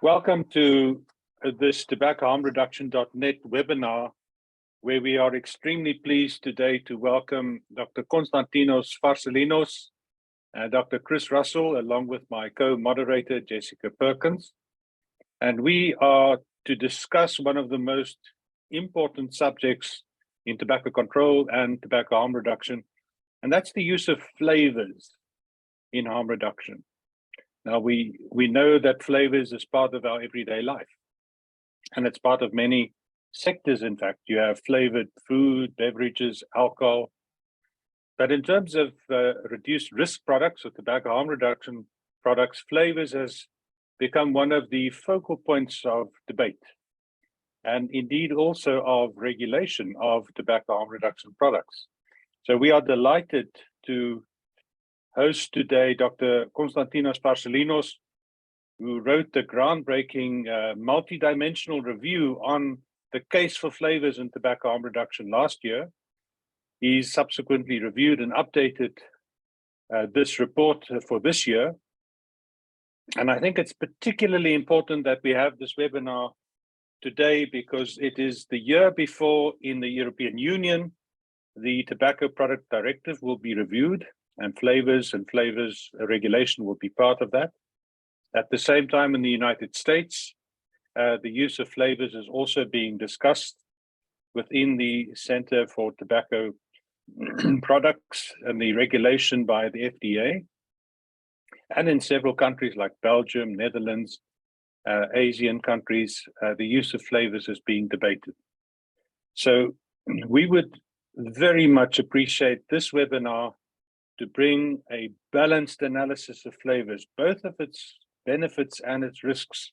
Welcome to this tobaccoharmreduction.net webinar, where we are extremely pleased today to welcome Dr. Konstantinos Farsalinos and Dr. Chris Russel, along with my co-moderator, Jessica Perkins. And we are to discuss one of the most important subjects in tobacco control and tobacco harm reduction, and that's the use of flavors in harm reduction. Now, we know that flavors is part of our everyday life, and it's part of many sectors. In fact, you have flavored food, beverages, alcohol. But in terms of reduced risk products or tobacco harm reduction products, flavors has become one of the focal points of debate, and indeed also of regulation of tobacco harm reduction products. So we are delighted to host today Dr. Konstantinos Farsalinos, who wrote the groundbreaking multidimensional review on the case for flavors in tobacco harm reduction last year. He's subsequently reviewed and updated this report for this year. And I think it's particularly important that we have this webinar today because it is the year before in the European Union, the Tobacco Product Directive will be reviewed, and flavors regulation will be part of that. At the same time, in the United States, the use of flavors is also being discussed within the Center for Tobacco Products and the regulation by the FDA. And in several countries like Belgium, Netherlands, Asian countries, the use of flavors is being debated. So we would very much appreciate this webinar to bring a balanced analysis of flavors, both of its benefits and its risks,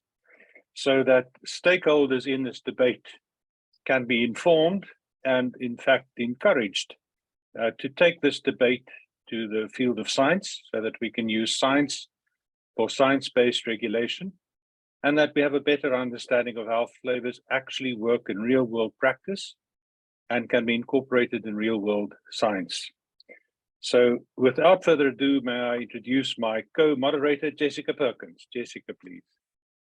so that stakeholders in this debate can be informed and, in fact, encouraged to take this debate to the field of science so that we can use science for science-based regulation, and that we have a better understanding of how flavors actually work in real-world practice and can be incorporated in real-world science. So without further ado, may I introduce my co-moderator, Jessica Perkins. Jessica, please.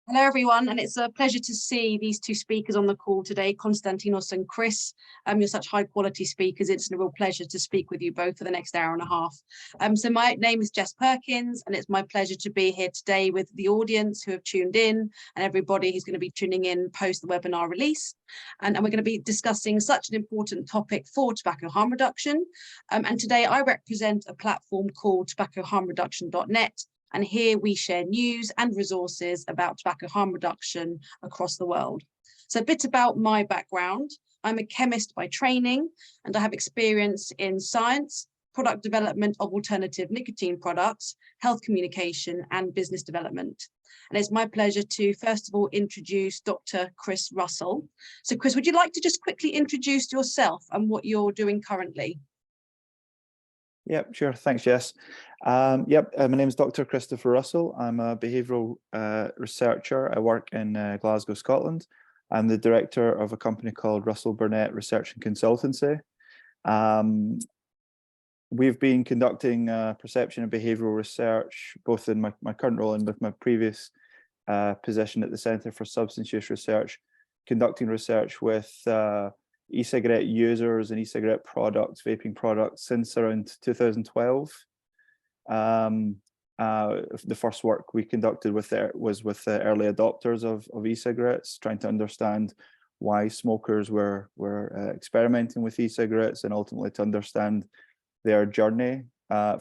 Hello, everyone, and it's a pleasure to see these two speakers on the call today, Konstantinos and Chris. You're such high-quality speakers. It's a real pleasure to speak with you both for the next hour and a half. So my name is Jess Perkins, and it's my pleasure to be here today with the audience who have tuned in and everybody who's going to be tuning in post the webinar release. And we're going to be discussing such an important topic for tobacco harm reduction. And today I represent a platform called tobaccoharmreduction.net. And here we share news and resources about tobacco harm reduction across the world. So a bit about my background. I'm a chemist by training, and I have experience in science, product development of alternative nicotine products, health communication, and business development. And it's my pleasure to, first of all, introduce Dr. Chris Russel. So Chris, would you like to just quickly introduce yourself and what you're doing currently? Yep, sure. Thanks, Jess. My name is Dr. Christopher Russell. I'm a behavioural researcher. I work in Glasgow, Scotland. I'm the director of a company called Russell Burnett Research and Consultancy. We've been conducting perception and behavioural research, both in my current role and with my previous position at the Centre for Substance Use Research, conducting research with e-cigarette users and e-cigarette products, vaping products, since around 2012. The first work we conducted was with the early adopters of e-cigarettes, trying to understand why smokers were experimenting with e-cigarettes, and ultimately to understand their journey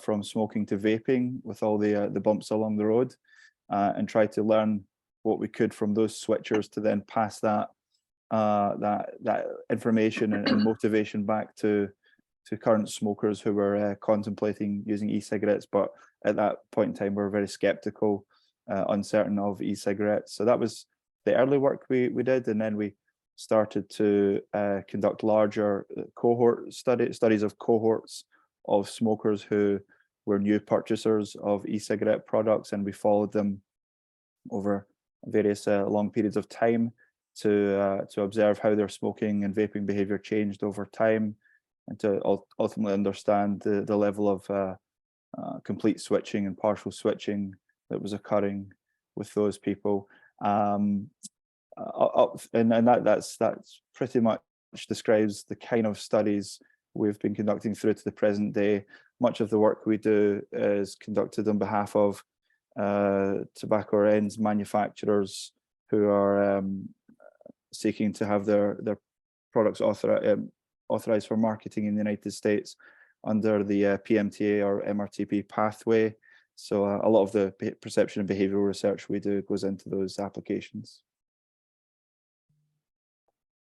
from smoking to vaping with all the bumps along the road, and try to learn what we could from those switchers to then pass that information and motivation back to current smokers who were contemplating using e-cigarettes, but at that point in time were very skeptical, uncertain of e-cigarettes. So that was the early work we did, and then we started to conduct larger cohort studies of cohorts of smokers who were new purchasers of e-cigarette products, and we followed them over various long periods of time to observe how their smoking and vaping behavior changed over time, and to ultimately understand the level of complete switching and partial switching that was occurring with those people. And that's pretty much describes the kind of studies we've been conducting through to the present day. Much of the work we do is conducted on behalf of tobacco ends manufacturers who are seeking to have their products authorized for marketing in the United States under the PMTA or MRTP pathway. So a lot of the perception and behavioral research we do goes into those applications.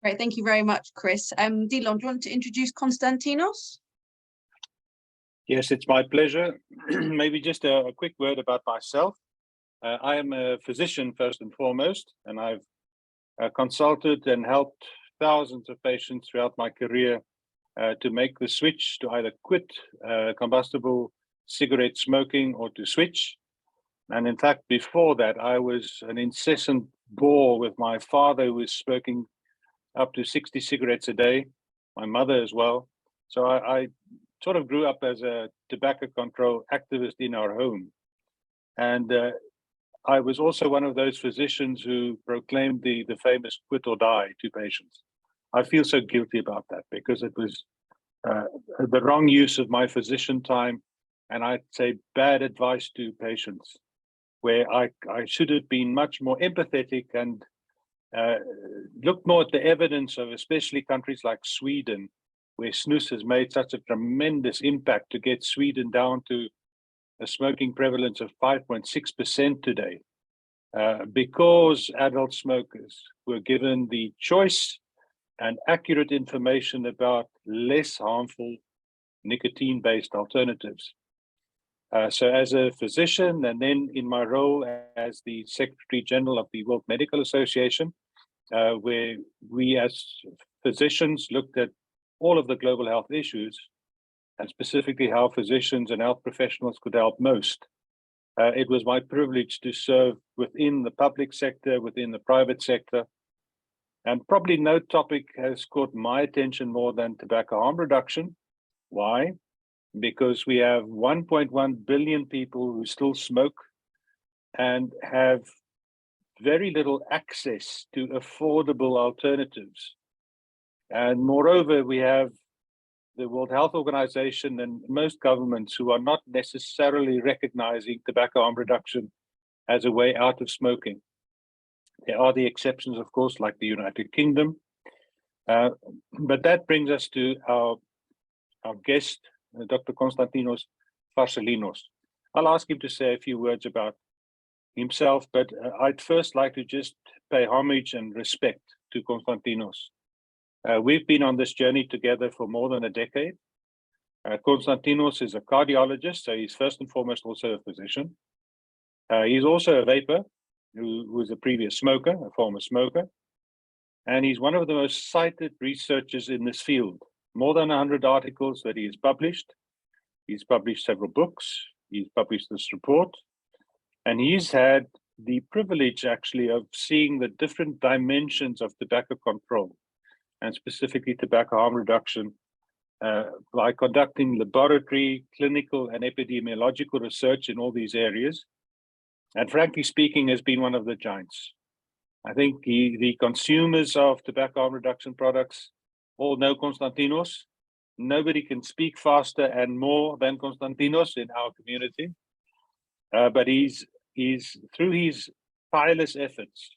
Great, thank you very much, Chris. Delon, do you want to introduce Konstantinos? Yes, it's my pleasure. Maybe just a quick word about myself. I am a physician first and foremost, and I've consulted and helped thousands of patients throughout my career to make the switch to either quit combustible cigarette smoking or to switch. And in fact, before that, I was an incessant bore with my father, who was smoking up to 60 cigarettes a day, my mother as well. So I sort of grew up as a tobacco control activist in our home. And I was also one of those physicians who proclaimed the famous quit or die to patients. I feel so guilty about that because it was the wrong use of my physician time, and I'd say bad advice to patients, where I should have been much more empathetic and look more at the evidence of especially countries like Sweden, where snus has made such a tremendous impact to get Sweden down to a smoking prevalence of 5.6% today, because adult smokers were given the choice and accurate information about less harmful nicotine-based alternatives. So as a physician, and then in my role as the Secretary General of the World Medical Association, where we as physicians looked at all of the global health issues, and specifically how physicians and health professionals could help most. It was my privilege to serve within the public sector, within the private sector, and probably no topic has caught my attention more than tobacco harm reduction. Why? Because we have 1.1 billion people who still smoke and have very little access to affordable alternatives. And moreover, we have the World Health Organization and most governments who are not necessarily recognizing tobacco harm reduction as a way out of smoking. There are the exceptions, of course, like the United Kingdom. But that brings us to our guest, Dr. Konstantinos Farsalinos. I'll ask him to say a few words about himself, but I'd first like to just pay homage and respect to Konstantinos. We've been on this journey together for more than a decade. Konstantinos is a cardiologist, so he's first and foremost also a physician. He's also a vapor, who was a previous smoker, a former smoker. And he's one of the most cited researchers in this field. More than 100 articles that he has published. He's published several books. He's published this report. And he's had the privilege, actually, of seeing the different dimensions of tobacco control, and specifically tobacco harm reduction, by conducting laboratory, clinical, and epidemiological research in all these areas. And frankly speaking, has been one of the giants. I think the consumers of tobacco harm reduction products all know Konstantinos. Nobody can speak faster and more than Konstantinos in our community. But he's through his tireless efforts,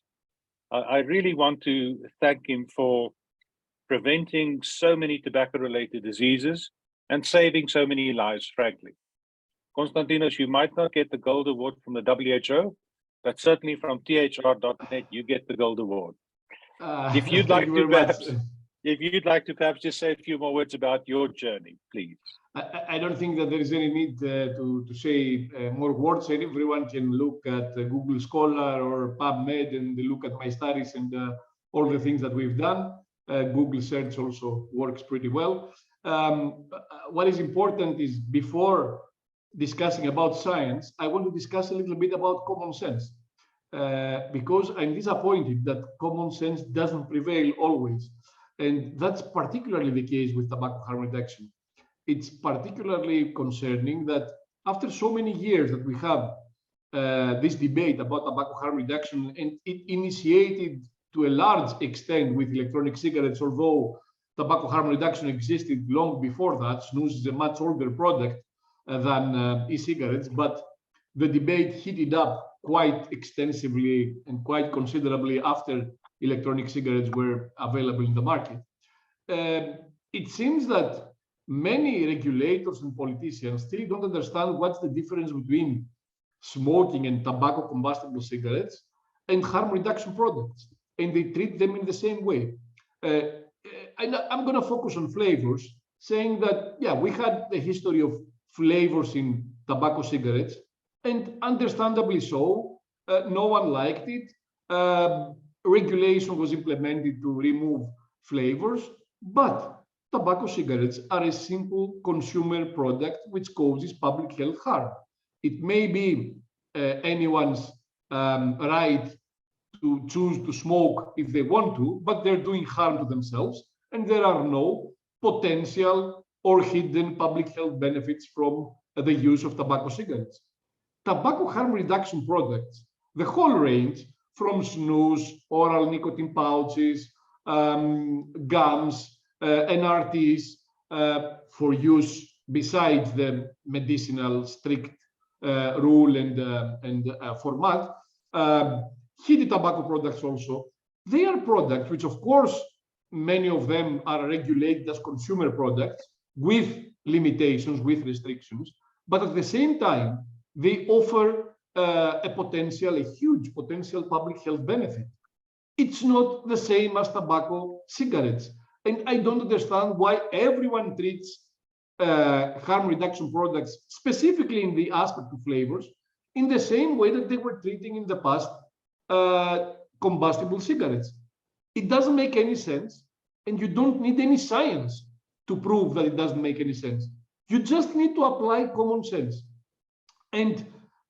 I really want to thank him for preventing so many tobacco-related diseases and saving so many lives, frankly. Konstantinos, you might not get the Gold Award from the WHO, but certainly from thr.net, you get the Gold Award. If you'd like to perhaps just say a few more words about your journey, please. I don't think that there is any need to say more words. Everyone can look at Google Scholar or PubMed and look at my studies and all the things that we've done. Google search also works pretty well. What is important is, before discussing about science, I want to discuss a little bit about common sense, because I'm disappointed that common sense doesn't prevail always. And that's particularly the case with tobacco harm reduction. It's particularly concerning that after so many years that we have this debate about tobacco harm reduction, and it initiated to a large extent with electronic cigarettes, although tobacco harm reduction existed long before that. Snus is a much older product than e-cigarettes, but the debate heated up quite extensively and quite considerably after electronic cigarettes were available in the market. It seems that many regulators and politicians still don't understand what's the difference between smoking and tobacco combustible cigarettes and harm reduction products, and they treat them in the same way. I'm going to focus on flavors, saying that, yeah, we had the history of flavors in tobacco cigarettes, and understandably so, no one liked it. Regulation was implemented to remove flavors, but tobacco cigarettes are a simple consumer product which causes public health harm. It may be anyone's right to choose to smoke if they want to, but they're doing harm to themselves, and there are no potential or hidden public health benefits from the use of tobacco cigarettes. Tobacco harm reduction products, the whole range from snus, oral nicotine pouches, gums, NRTs for use besides the medicinal strict rule and format, heated tobacco products also, they are products which, of course, many of them are regulated as consumer products with limitations, with restrictions, but at the same time, they offer a huge potential public health benefit. It's not the same as tobacco cigarettes. And I don't understand why everyone treats harm reduction products, specifically in the aspect of flavors, in the same way that they were treating in the past combustible cigarettes. It doesn't make any sense, and you don't need any science to prove that it doesn't make any sense. You just need to apply common sense. And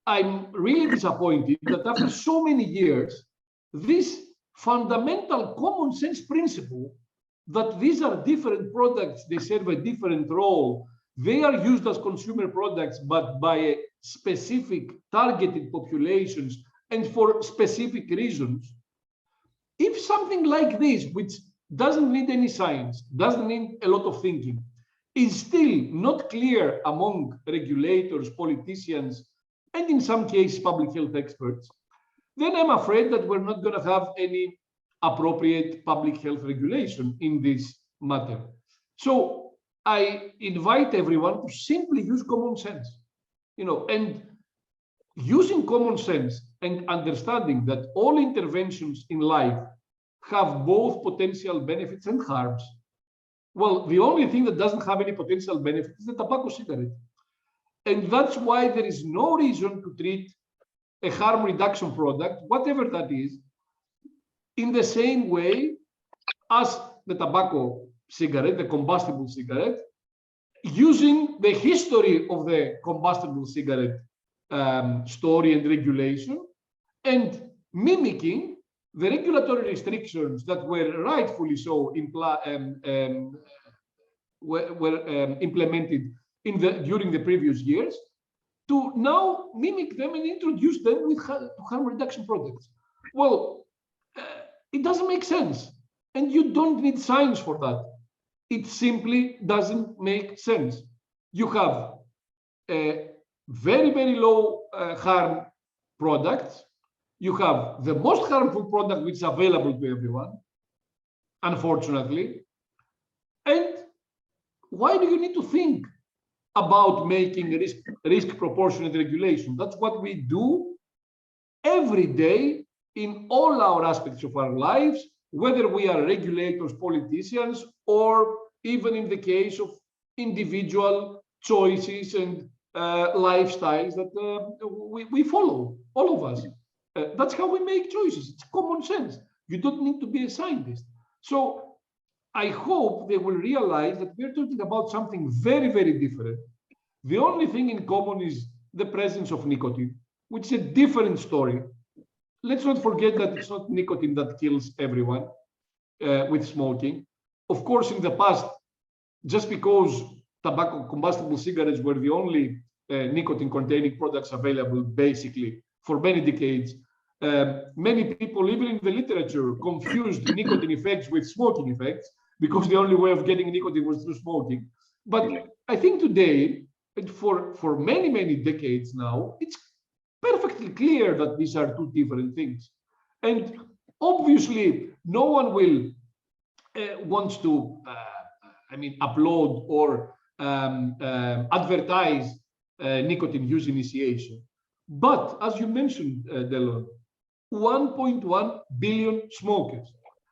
I'm really disappointed that after so many years, this fundamental common sense principle that these are different products, they serve a different role, they are used as consumer products, but by a specific targeted populations and for specific reasons. If something like this, which doesn't need any science, doesn't need a lot of thinking, is still not clear among regulators, politicians, and in some cases public health experts, then I'm afraid that we're not going to have any appropriate public health regulation in this matter. So I invite everyone to simply use common sense, and using common sense and understanding that all interventions in life have both potential benefits and harms. Well, the only thing that doesn't have any potential benefit is the tobacco cigarette. And that's why there is no reason to treat a harm reduction product, whatever that is, in the same way as the tobacco cigarette, the combustible cigarette, using the history of the combustible cigarette story and regulation, and mimicking the regulatory restrictions that were rightfully so implemented during the previous years, to now mimic them and introduce them with harm reduction products. Well, it doesn't make sense, and you don't need science for that. It simply doesn't make sense. You have a very, very low harm products. You have the most harmful product which is available to everyone, unfortunately. And why do you need to think about making risk proportionate regulation? That's what we do every day in all our aspects of our lives, whether we are regulators, politicians, or even in the case of individual choices and lifestyles that we follow, all of us. That's how we make choices. It's common sense. You don't need to be a scientist. So I hope they will realize that we're talking about something very, very different. The only thing in common is the presence of nicotine, which is a different story. Let's not forget that it's not nicotine that kills everyone with smoking. Of course, in the past, just because tobacco combustible cigarettes were the only nicotine-containing products available, basically, for many decades. Many people, even in the literature, confused nicotine effects with smoking effects because the only way of getting nicotine was through smoking. But I think today, and for many, many decades now, it's perfectly clear that these are two different things. And obviously, no one will wants to, upload or advertise nicotine use initiation. But as you mentioned, Delon, 1.1 billion smokers.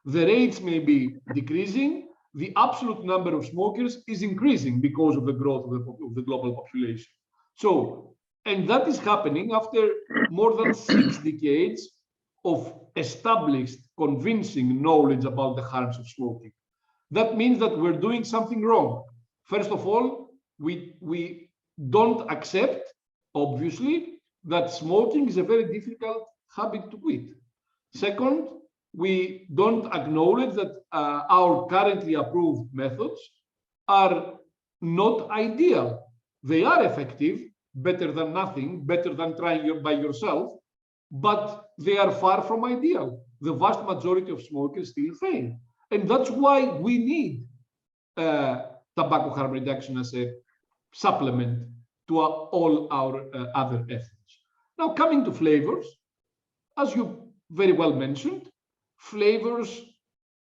The rates may be decreasing. The absolute number of smokers is increasing because of the growth of the global population. So, and that is happening after more than 6 decades of established, convincing knowledge about the harms of smoking. That means that we're doing something wrong. First of all, we don't accept, obviously, that smoking is a very difficult habit to quit. Second, we don't acknowledge that our currently approved methods are not ideal. They are effective, better than nothing, better than trying by yourself, but they are far from ideal. The vast majority of smokers still fail. And that's why we need tobacco harm reduction as a supplement to all our other efforts. Now, coming to flavors, as you very well mentioned, flavors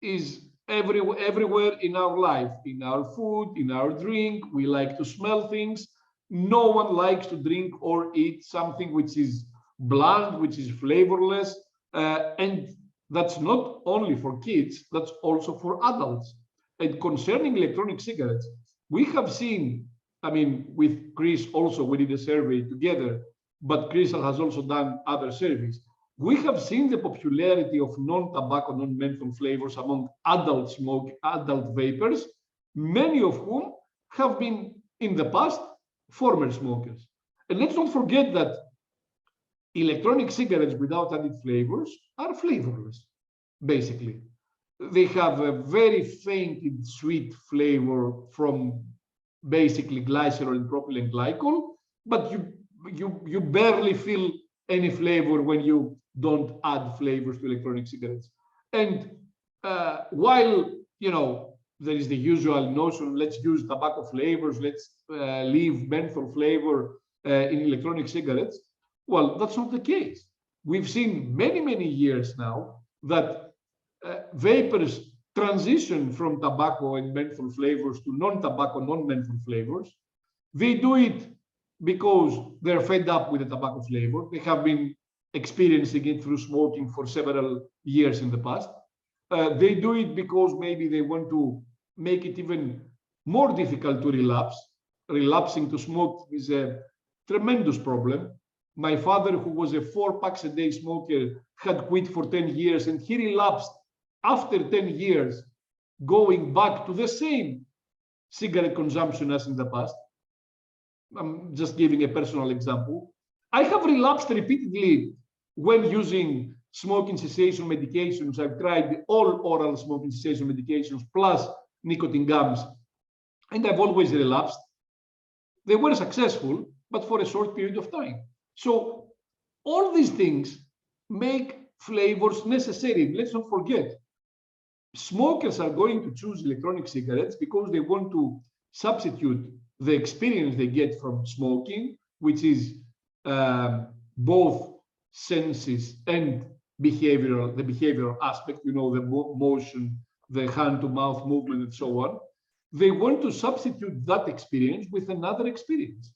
is everywhere in our life, in our food, in our drink. We like to smell things. No one likes to drink or eat something which is bland, which is flavorless. And that's not only for kids, that's also for adults. And concerning electronic cigarettes, we have seen, with Chris also, we did a survey together, but Crystal has also done other surveys. We have seen the popularity of non-tobacco, non-menthol flavors among adult vapers, many of whom have been in the past former smokers. And let's not forget that electronic cigarettes without added flavors are flavorless, basically. They have a very faint sweet flavor from basically glycerol and propylene glycol, but you barely feel any flavor when you don't add flavors to electronic cigarettes. And while, there is the usual notion, let's use tobacco flavors, let's leave menthol flavor in electronic cigarettes. Well, that's not the case. We've seen many, many years now that vapers transition from tobacco and menthol flavors to non-tobacco, non-menthol flavors. They do it because they're fed up with the tobacco flavor. They have been experiencing it through smoking for several years in the past. They do it because maybe they want to make it even more difficult to relapse. Relapsing to smoke is a tremendous problem. My father, who was a 4 packs a day smoker, had quit for 10 years and he relapsed after 10 years, going back to the same cigarette consumption as in the past. I'm just giving a personal example. I have relapsed repeatedly when using smoking cessation medications. I've tried all oral smoking cessation medications plus nicotine gums, and I've always relapsed. They were successful, but for a short period of time. So all these things make flavors necessary. Let's not forget, smokers are going to choose electronic cigarettes because they want to substitute the experience they get from smoking, which is both senses and the behavioral aspect, the motion, the hand-to-mouth movement, and so on. They want to substitute that experience with another experience.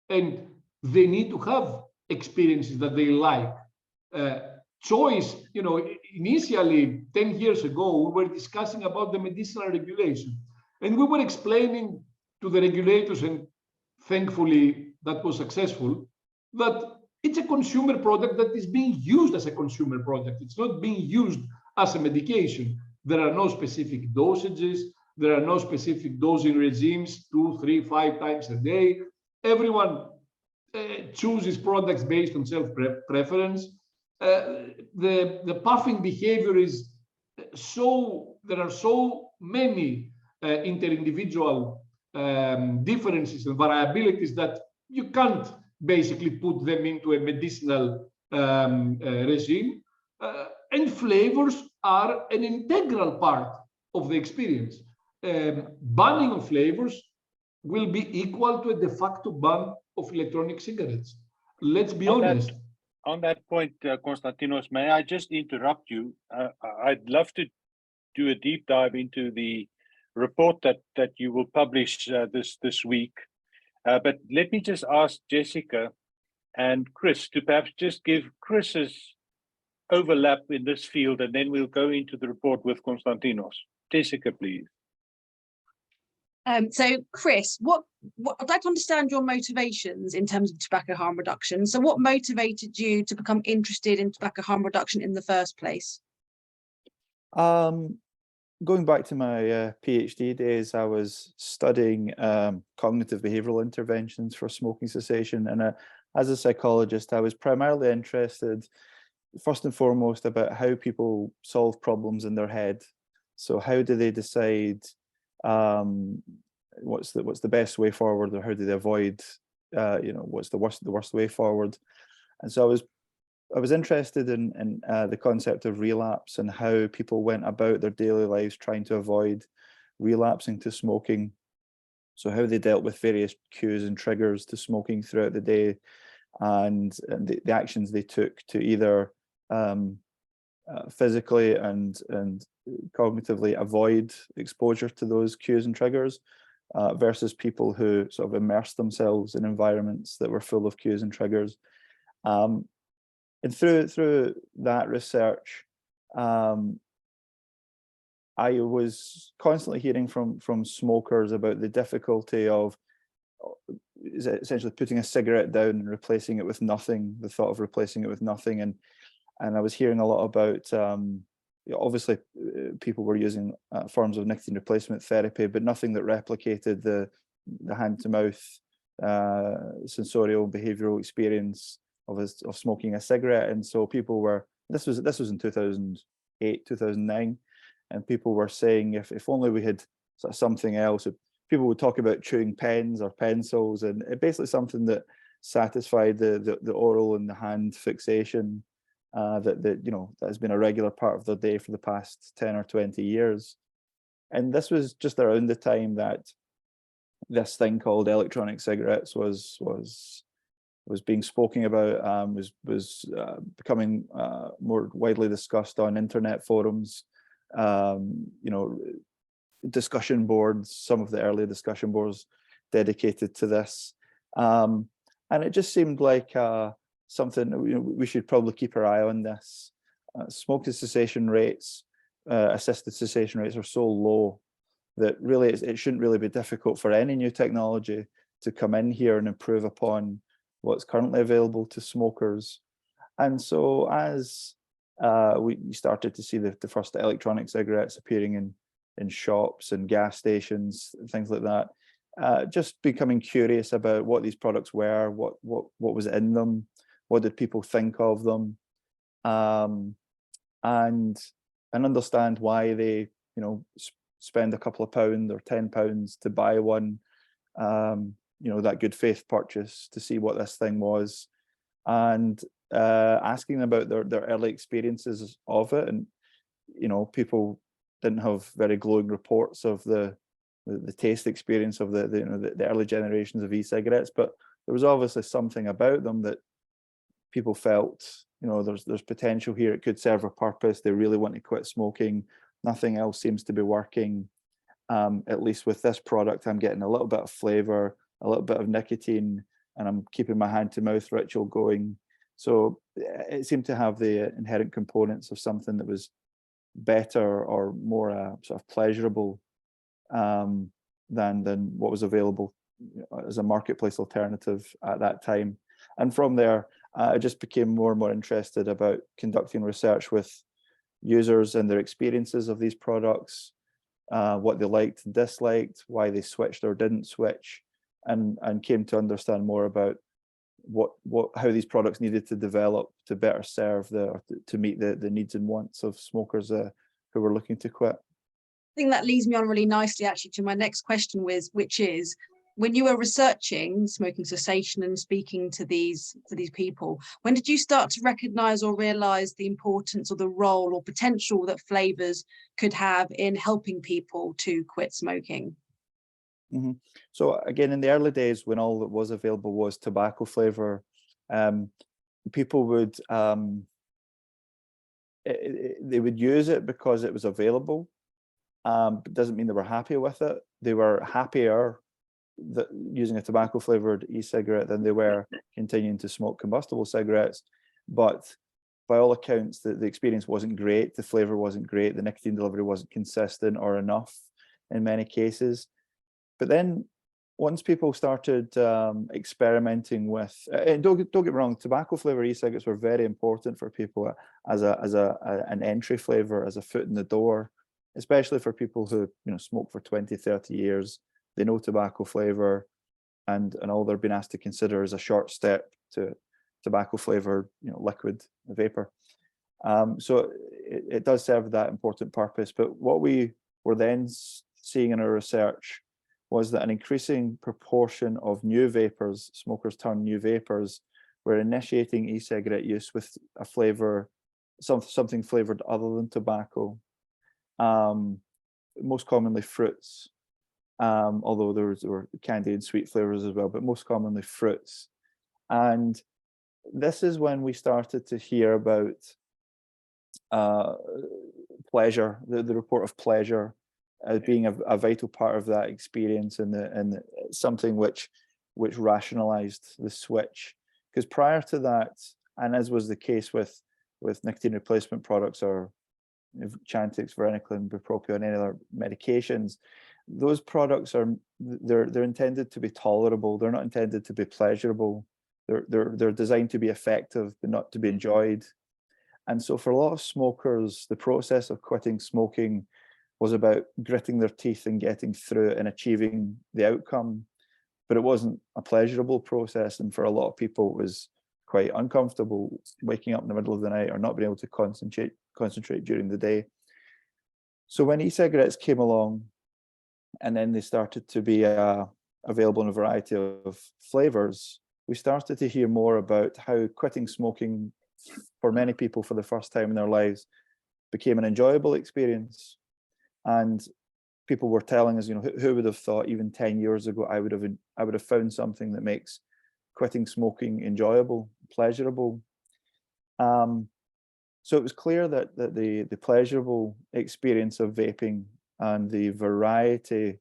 And they need to have experiences that they like. Choice, initially 10 years ago, we were discussing about the medicinal regulation. And we were explaining to the regulators, and thankfully that was successful, that it's a consumer product that is being used as a consumer product. It's not being used as a medication. There are no specific dosages. There are no specific dosing regimes, 2, 3, 5 times a day. Everyone chooses products based on self-preference. The puffing behavior is there are so many inter-individual differences and variabilities that you can't basically put them into a medicinal regime. And flavors are an integral part of the experience. Banning of flavors will be equal to a de facto ban of electronic cigarettes. Let's be honest. On that point, Konstantinos, may I just interrupt you? I'd love to do a deep dive into the report that you will publish this week. But let me just ask Jessica and Chris to perhaps just give Chris's overlap in this field, and then we'll go into the report with Konstantinos. Jessica, please. So Chris, what I'd like to understand your motivations in terms of tobacco harm reduction. So what motivated you to become interested in tobacco harm reduction in the first place? Going back to my PhD days, I was studying cognitive behavioral interventions for smoking cessation. And as a psychologist, I was primarily interested, first and foremost, about how people solve problems in their head. So how do they decide what's the best way forward, or how do they avoid, what's the worst way forward? And so I was interested in the concept of relapse and how people went about their daily lives trying to avoid relapsing to smoking. So how they dealt with various cues and triggers to smoking throughout the day, and the actions they took to either physically and cognitively avoid exposure to those cues and triggers, versus people who sort of immersed themselves in environments that were full of cues and triggers. And through that research, I was constantly hearing from smokers about the difficulty of essentially putting a cigarette down and replacing it with nothing, the thought of replacing it with nothing. And I was hearing a lot about, obviously people were using forms of nicotine replacement therapy, but nothing that replicated the hand-to-mouth sensorial behavioral experience of smoking a cigarette. And so people were, this was in 2008, 2009, and people were saying if only we had sort of something else. People would talk about chewing pens or pencils, and basically something that satisfied the oral and the hand fixation that has been a regular part of their day for the past 10 or 20 years. And this was just around the time that this thing called electronic cigarettes was being spoken about, was becoming more widely discussed on internet forums, discussion boards, some of the early discussion boards dedicated to this. And it just seemed like something we should probably keep our eye on this. Smoking cessation rates, assisted cessation rates are so low that really it shouldn't really be difficult for any new technology to come in here and improve upon what's currently available to smokers. And so as we started to see the first electronic cigarettes appearing in shops and gas stations, things like that, just becoming curious about what these products were, what was in them, what did people think of them, and understand why they spend a couple of pounds or £10 to buy one, that good faith purchase to see what this thing was, and asking about their early experiences of it. And people didn't have very glowing reports of the taste experience of the early generations of e-cigarettes, but there was obviously something about them that people felt there's potential here, it could serve a purpose, they really want to quit smoking, nothing else seems to be working. At least with this product, I'm getting a little bit of flavor, a little bit of nicotine, and I'm keeping my hand-to-mouth ritual going. So it seemed to have the inherent components of something that was better or more sort of pleasurable than what was available as a marketplace alternative at that time. And from there, I just became more and more interested about conducting research with users and their experiences of these products, what they liked and disliked, why they switched or didn't switch, and came to understand more about how these products needed to develop to better serve to meet the needs and wants of smokers who were looking to quit. I think that leads me on really nicely actually to my next question, which is, when you were researching smoking cessation and speaking to these people, when did you start to recognize or realize the importance or the role or potential that flavors could have in helping people to quit smoking? So again, in the early days, when all that was available was tobacco flavor, people would they would use it because it was available, but doesn't mean they were happy with it. They were happier using a tobacco flavored e-cigarette than they were continuing to smoke combustible cigarettes. But by all accounts, the experience wasn't great. The flavor wasn't great. The nicotine delivery wasn't consistent or enough in many cases. But then once people started experimenting with, and don't get me wrong, tobacco flavor e-cigarettes were very important for people as an entry flavor, as a foot in the door, especially for people who smoke for 20, 30 years. They know tobacco flavor, and all they're being asked to consider is a short step to tobacco flavored liquid vapor. So it does serve that important purpose. But what we were then seeing in our research was that an increasing proportion of new vapers, smokers turned new vapers, were initiating e-cigarette use with a flavor, something flavored other than tobacco, most commonly fruits, although there were candy and sweet flavors as well, but most commonly fruits. And this is when we started to hear about pleasure, the report of pleasure, as being a vital part of that experience, and something which rationalized the switch. Because prior to that, and as was the case with nicotine replacement products or Chantix, varenicline, bupropion, and any other medications, those products they're intended to be tolerable. They're not intended to be pleasurable. They're designed to be effective, but not to be enjoyed. And so for a lot of smokers, the process of quitting smoking was about gritting their teeth and getting through it and achieving the outcome. But it wasn't a pleasurable process. And for a lot of people, it was quite uncomfortable, waking up in the middle of the night or not being able to concentrate during the day. So when e-cigarettes came along, and then they started to be available in a variety of flavors, we started to hear more about how quitting smoking for many people for the first time in their lives became an enjoyable experience. And people were telling us, who would have thought even 10 years ago I would have found something that makes quitting smoking enjoyable, pleasurable. So it was clear that the pleasurable experience of vaping and the variety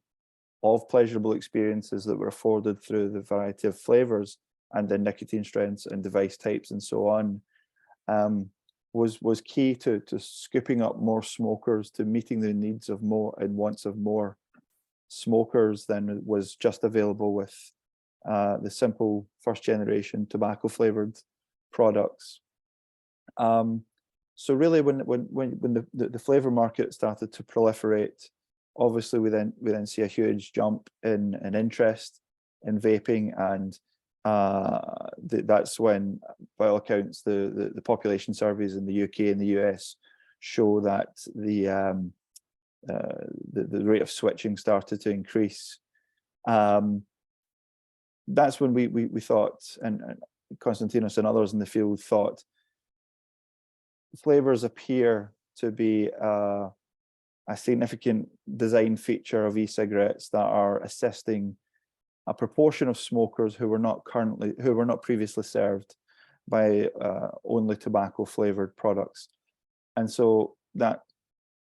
of pleasurable experiences that were afforded through the variety of flavors and the nicotine strengths and device types and so on, was key to scooping up more smokers, to meeting the needs of more and wants of more smokers than was just available with the simple first generation tobacco flavored products. So really, when the flavor market started to proliferate, obviously we then see a huge jump in interest in vaping, and that's when, by all accounts, the population surveys in the UK and the US show that the rate of switching started to increase. That's when we thought, and Konstantinos and others in the field thought, flavors appear to be a significant design feature of e-cigarettes that are assisting a proportion of smokers who were not previously served by only tobacco flavored products. And so that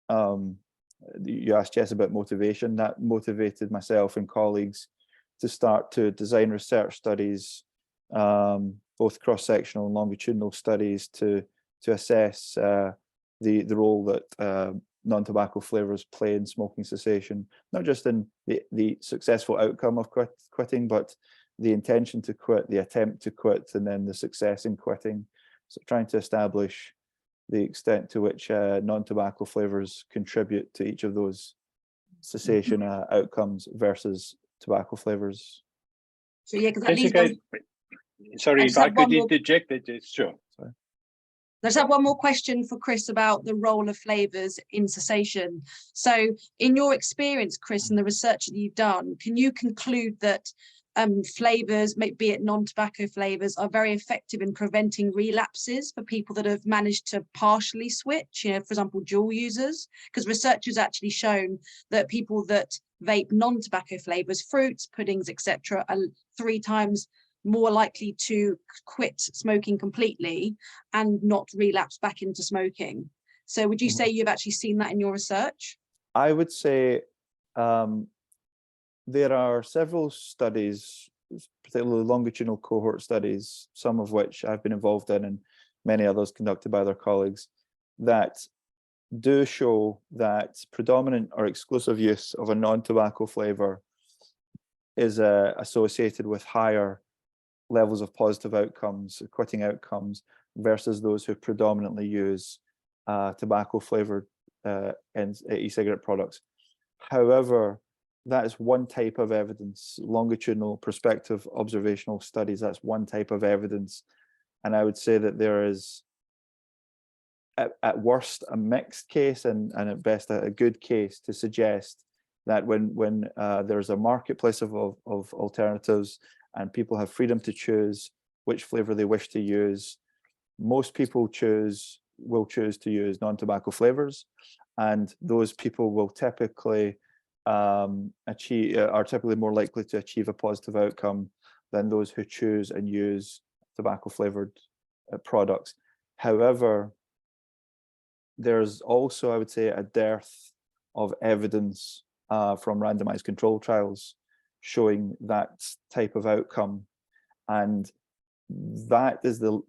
you asked Jess about motivation. That motivated myself and colleagues to start to design research studies, both cross-sectional and longitudinal studies, to assess the role that non-tobacco flavors play in smoking cessation, not just in the successful outcome of quitting, but the intention to quit, the attempt to quit, and then the success in quitting. So trying to establish the extent to which non-tobacco flavors contribute to each of those cessation outcomes versus tobacco flavors. So yeah, because that leads Jessica, sorry, if I could one more. interject it, sure. Sorry. Let's have one more question for Chris about the role of flavours in cessation. So in your experience, Chris, and the research that you've done, can you conclude that flavours, be it non-tobacco flavours, are very effective in preventing relapses for people that have managed to partially switch, for example, dual users? Because research has actually shown that people that vape non-tobacco flavours, fruits, puddings, etc., are 3 times more likely to quit smoking completely and not relapse back into smoking. So would you say you've actually seen that in your research? I would say there are several studies, particularly longitudinal cohort studies, some of which I've been involved in and many others conducted by other colleagues, that do show that predominant or exclusive use of a non-tobacco flavour is associated with higher levels of positive outcomes, quitting outcomes, versus those who predominantly use tobacco flavoured e-cigarette products. However, that is one type of evidence, longitudinal prospective observational studies, that's one type of evidence. And I would say that there is, at worst, a mixed case and at best a good case to suggest that when there's a marketplace of alternatives and people have freedom to choose which flavour they wish to use, most people will choose to use non-tobacco flavours, and those people will typically are typically more likely to achieve a positive outcome than those who choose and use tobacco flavoured products. However, there's also, I would say, a dearth of evidence from randomized control trials showing that type of outcome, and that is the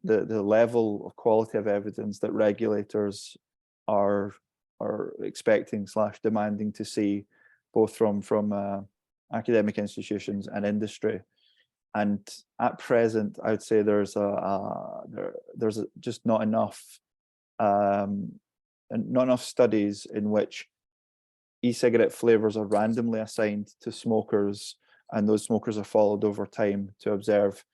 level of quality of evidence that regulators are expecting / demanding to see, both from academic institutions and industry. And at present, I would say there's just not enough studies in which e-cigarette flavors are randomly assigned to smokers, and those smokers are followed over time to observe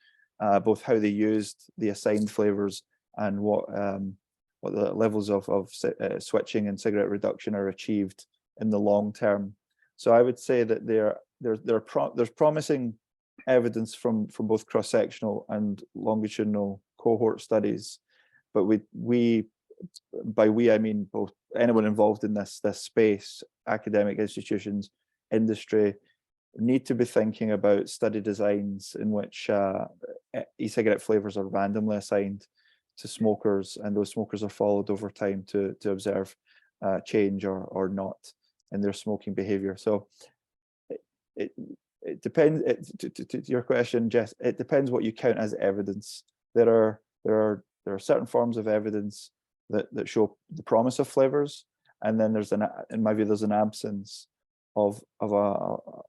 both how they used the assigned flavors and what the levels of switching and cigarette reduction are achieved in the long term. So I would say that there's promising evidence from both cross-sectional and longitudinal cohort studies, but by we I mean both anyone involved in this space, academic institutions, industry, need to be thinking about study designs in which e-cigarette flavors are randomly assigned to smokers, and those smokers are followed over time to observe change or not in their smoking behavior. So it depends. To your question, Jess, it depends what you count as evidence. There are certain forms of evidence that show the promise of flavors, and then in my view, there's an absence of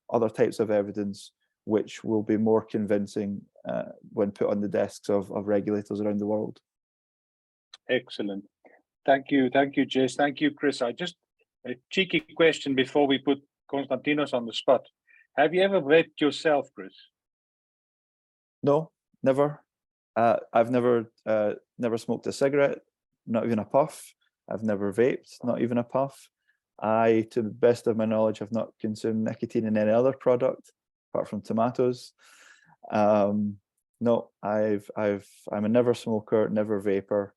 other types of evidence which will be more convincing when put on the desks of regulators around the world. Excellent. Thank you, Jess. Thank you, Chris. A cheeky question before we put Konstantinos on the spot. Have you ever vaped yourself, Chris? No, never. I've never smoked a cigarette, not even a puff. I've never vaped, not even a puff. I, to the best of my knowledge, have not consumed nicotine in any other product apart from tomatoes. No, I'm a never smoker, never vapor.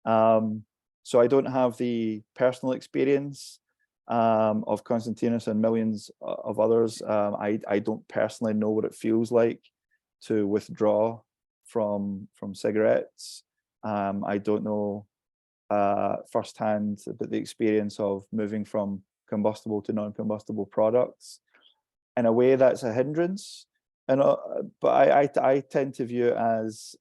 So I don't have the personal experience of Konstantinos and millions of others. I don't personally know what it feels like to withdraw from cigarettes. I don't know firsthand about the experience of moving from combustible to non-combustible products. In a way, that's a hindrance, but I tend to view it as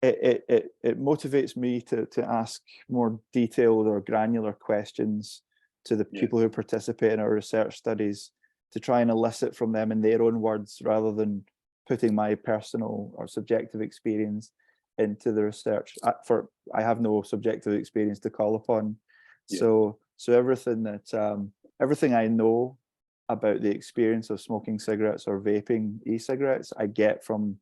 it motivates me to ask more detailed or granular questions to the people who participate in our research studies, to try and elicit from them in their own words, rather than putting my personal or subjective experience into the research. I have no subjective experience to call upon. So everything I know about the experience of smoking cigarettes or vaping e-cigarettes, I get from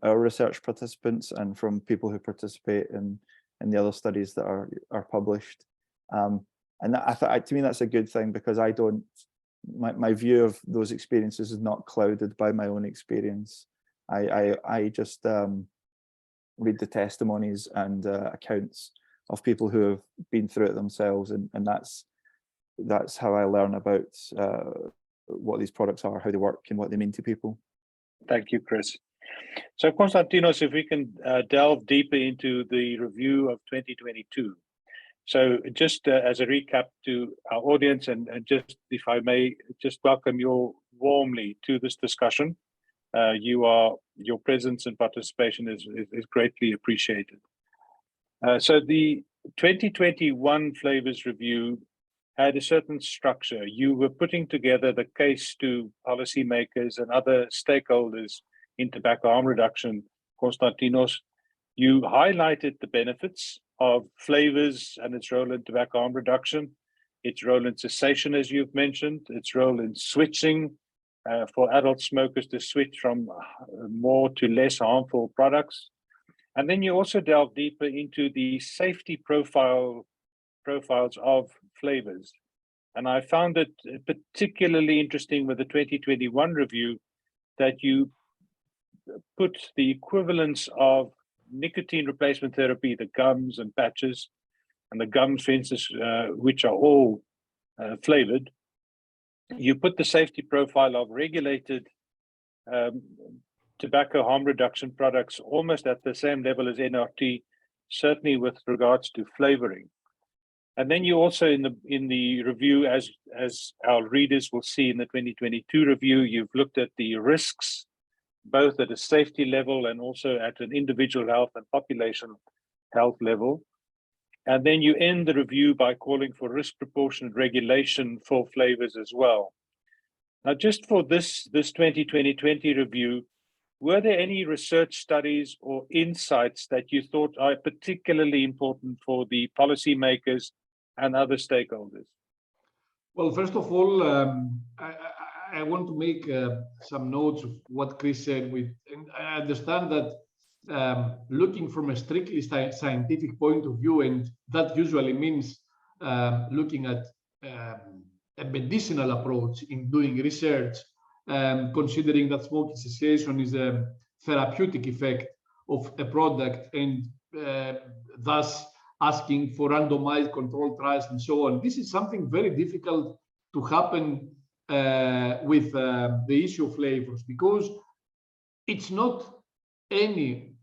our research participants and from people who participate in the other studies that are published. And to me, that's a good thing, because my view of those experiences is not clouded by my own experience. I just read the testimonies and accounts of people who have been through it themselves, and that's how I learn about what these products are, how they work, and what they mean to people. Thank you, Chris. So Konstantinos, if we can delve deeper into the review of 2022. So just as a recap to our audience, and just, if I may, just welcome you warmly to this discussion. Your presence and participation is greatly appreciated. So the 2021 Flavours review had a certain structure. You were putting together the case to policymakers and other stakeholders in tobacco harm reduction. Konstantinos, you highlighted the benefits of Flavours and its role in tobacco harm reduction, its role in cessation, as you've mentioned, its role in switching for adult smokers to switch from more to less harmful products. And then you also delve deeper into the safety profiles of Flavours. And I found it particularly interesting with the 2021 review that you put the equivalence of nicotine replacement therapy, the gums and patches, and the gums, for instance, which are all flavored. You put the safety profile of regulated tobacco harm reduction products almost at the same level as NRT, certainly with regards to flavoring. And then you also, in the review, as our readers will see in the 2022 review, you've looked at the risks, both at a safety level and also at an individual health and population health level. And then you end the review by calling for risk proportionate regulation for Flavours as well. Now, just for this 2020 review, were there any research studies or insights that you thought are particularly important for the policymakers and other stakeholders? Well, first of all, I want to make some notes of what Chris said. And I understand that looking from a strictly scientific point of view, and that usually means looking at a medicinal approach in doing research, considering that smoking cessation is a therapeutic effect of a product, and thus asking for randomized controlled trials and so on. This is something very difficult to happen with the issue of Flavours, because it's not any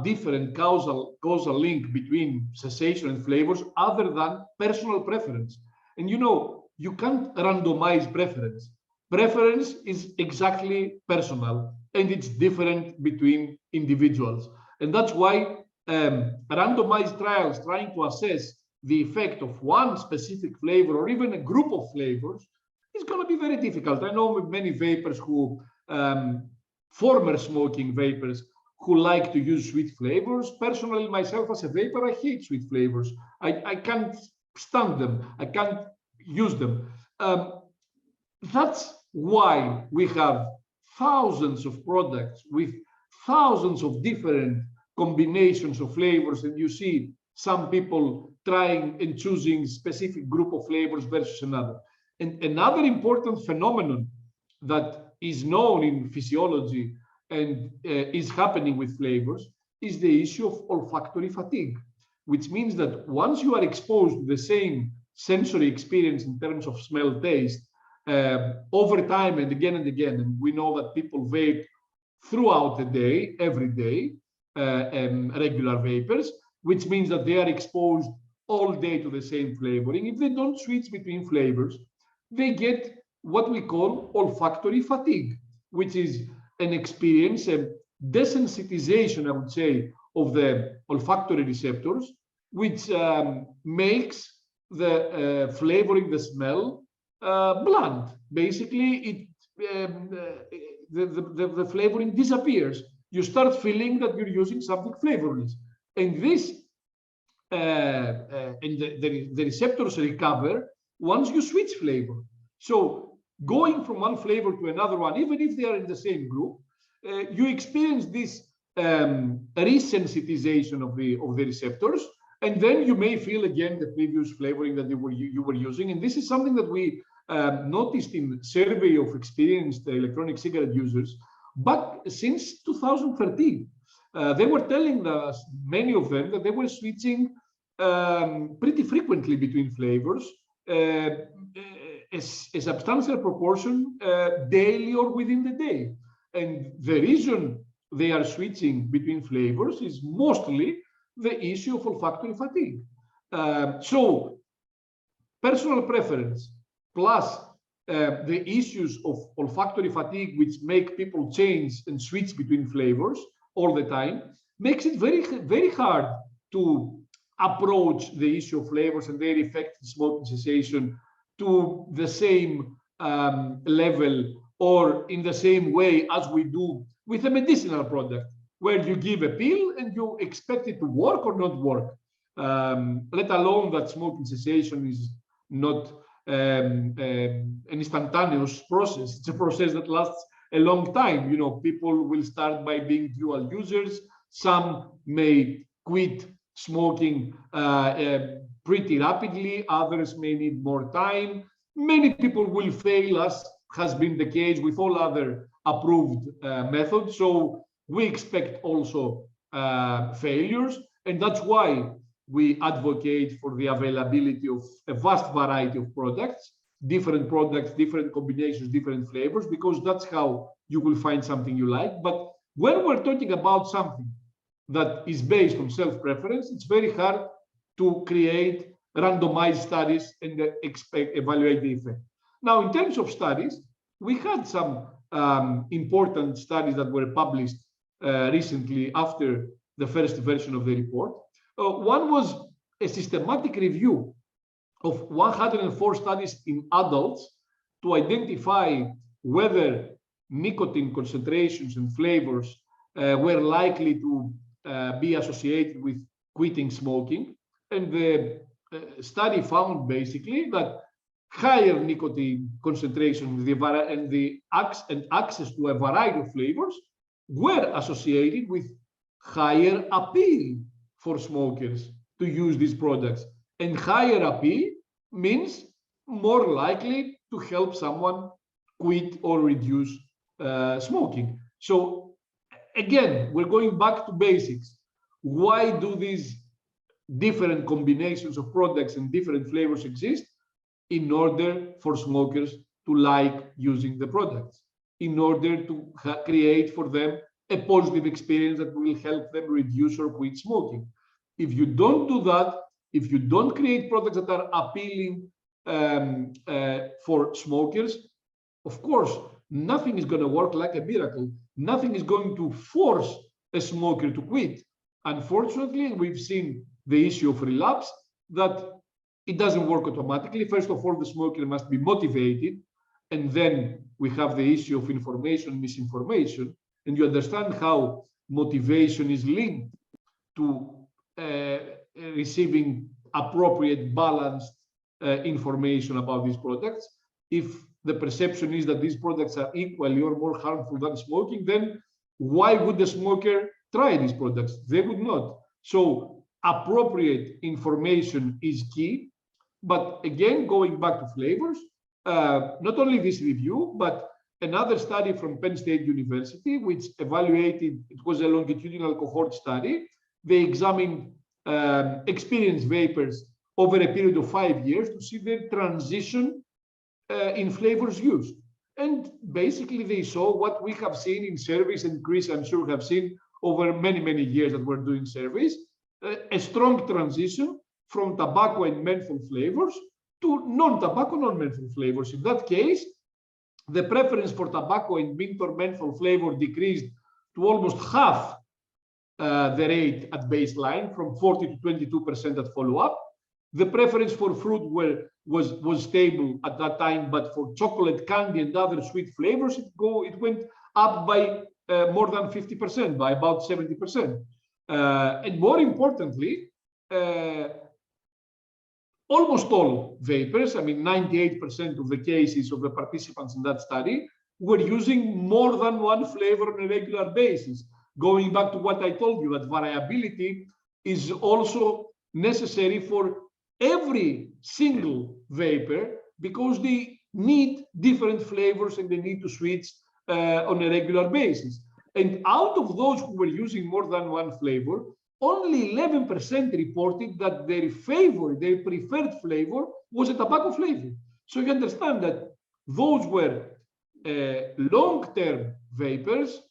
different causal link between cessation and Flavours other than personal preference. And you can't randomize preference. Preference is exactly personal, and it's different between individuals. And that's why randomized trials trying to assess the effect of one specific flavor or even a group of flavors is going to be very difficult. I know many vapers who, former smoking vapers, who like to use sweet flavors. Personally, myself as a vapor, I hate sweet flavors. I can't stand them. I can't use them. That's why we have thousands of products with thousands of different combinations of flavors, and you see some people trying and choosing specific group of flavors versus another. And another important phenomenon that is known in physiology and is happening with flavors is the issue of olfactory fatigue, which means that once you are exposed to the same sensory experience in terms of smell, taste, over time and again, and we know that people vape throughout the day, every day, regular vapers, which means that they are exposed all day to the same flavoring. If they don't switch between flavors, they get what we call olfactory fatigue, which is an experience, a desensitization, I would say, of the olfactory receptors, which makes the flavoring, the smell, bland. Basically, the flavoring disappears. You start feeling that you're using something flavorless, and this and the receptors recover once you switch flavor. So going from one flavor to another one, even if they are in the same group, you experience this resensitization of the receptors, and then you may feel again the previous flavoring that you were using. And this is something that we noticed in survey of experienced electronic cigarette users back since 2013. They were telling us, many of them, that they were switching pretty frequently between flavors, a substantial proportion daily or within the day. And the reason they are switching between flavors is mostly the issue of olfactory fatigue. So personal preference plus the issues of olfactory fatigue, which make people change and switch between flavors all the time, makes it very, very hard to approach the issue of flavors and their effect on smoking cessation to the same level or in the same way as we do with a medicinal product, where you give a pill and you expect it to work or not work, let alone that smoking cessation is not an instantaneous process. It's a process that lasts a long time. You know, people will start by being dual users. Some may quit smoking pretty rapidly. Others may need more time. Many people will fail, as has been the case with all other approved methods. So we expect also failures, and that's why we advocate for the availability of a vast variety of products, different combinations, different flavors, because that's how you will find something you like. But when we're talking about something that is based on self-preference, it's very hard to create randomized studies and evaluate the effect. Now, in terms of studies, we had some important studies that were published recently after the first version of the report. One was a systematic review of 104 studies in adults to identify whether nicotine concentrations and flavors were likely to be associated with quitting smoking. And the study found basically that higher nicotine concentration and access to a variety of flavors were associated with higher appeal for smokers to use these products. And higher appeal means more likely to help someone quit or reduce smoking. So again, we're going back to basics. Why do these different combinations of products and different flavors exist? In order for smokers to like using the products, in order to create for them a positive experience that will help them reduce or quit smoking. If you don't do that, if you don't create products that are appealing for smokers, of course, nothing is going to work like a miracle. Nothing is going to force a smoker to quit. Unfortunately, we've seen the issue of relapse, that it doesn't work automatically. First of all, the smoker must be motivated. And then we have the issue of information, misinformation. And you understand how motivation is linked to receiving appropriate, balanced information about these products. If the perception is that these products are equally or more harmful than smoking, then why would the smoker try these products? They would not. So appropriate information is key. But again, going back to flavors, not only this review, but another study from Penn State University, which evaluated, it was a longitudinal cohort study. They examined experienced vapers over a period of 5 years to see their transition in flavors used. And basically they saw what we have seen in surveys, and Chris, I'm sure, have seen over many, many years that we're doing surveys, a strong transition from tobacco and menthol flavors to non-tobacco, non-menthol flavors. In that case, the preference for tobacco and mint or menthol flavor decreased to almost half the rate at baseline, from 40 to 22% at follow-up. The preference for fruit was stable at that time, but for chocolate, candy, and other sweet flavors, it went up by more than 50%, by about 70%. And more importantly, almost all vapers, I mean 98% of the cases of the participants in that study, were using more than one flavor on a regular basis. going back to what I told you, that variability is also necessary for every single vapor, because they need different flavors and they need to switch on a regular basis. And out of those who were using more than one flavor, only 11% reported that their preferred flavor was a tobacco flavor. So you understand that those were long-term vapors.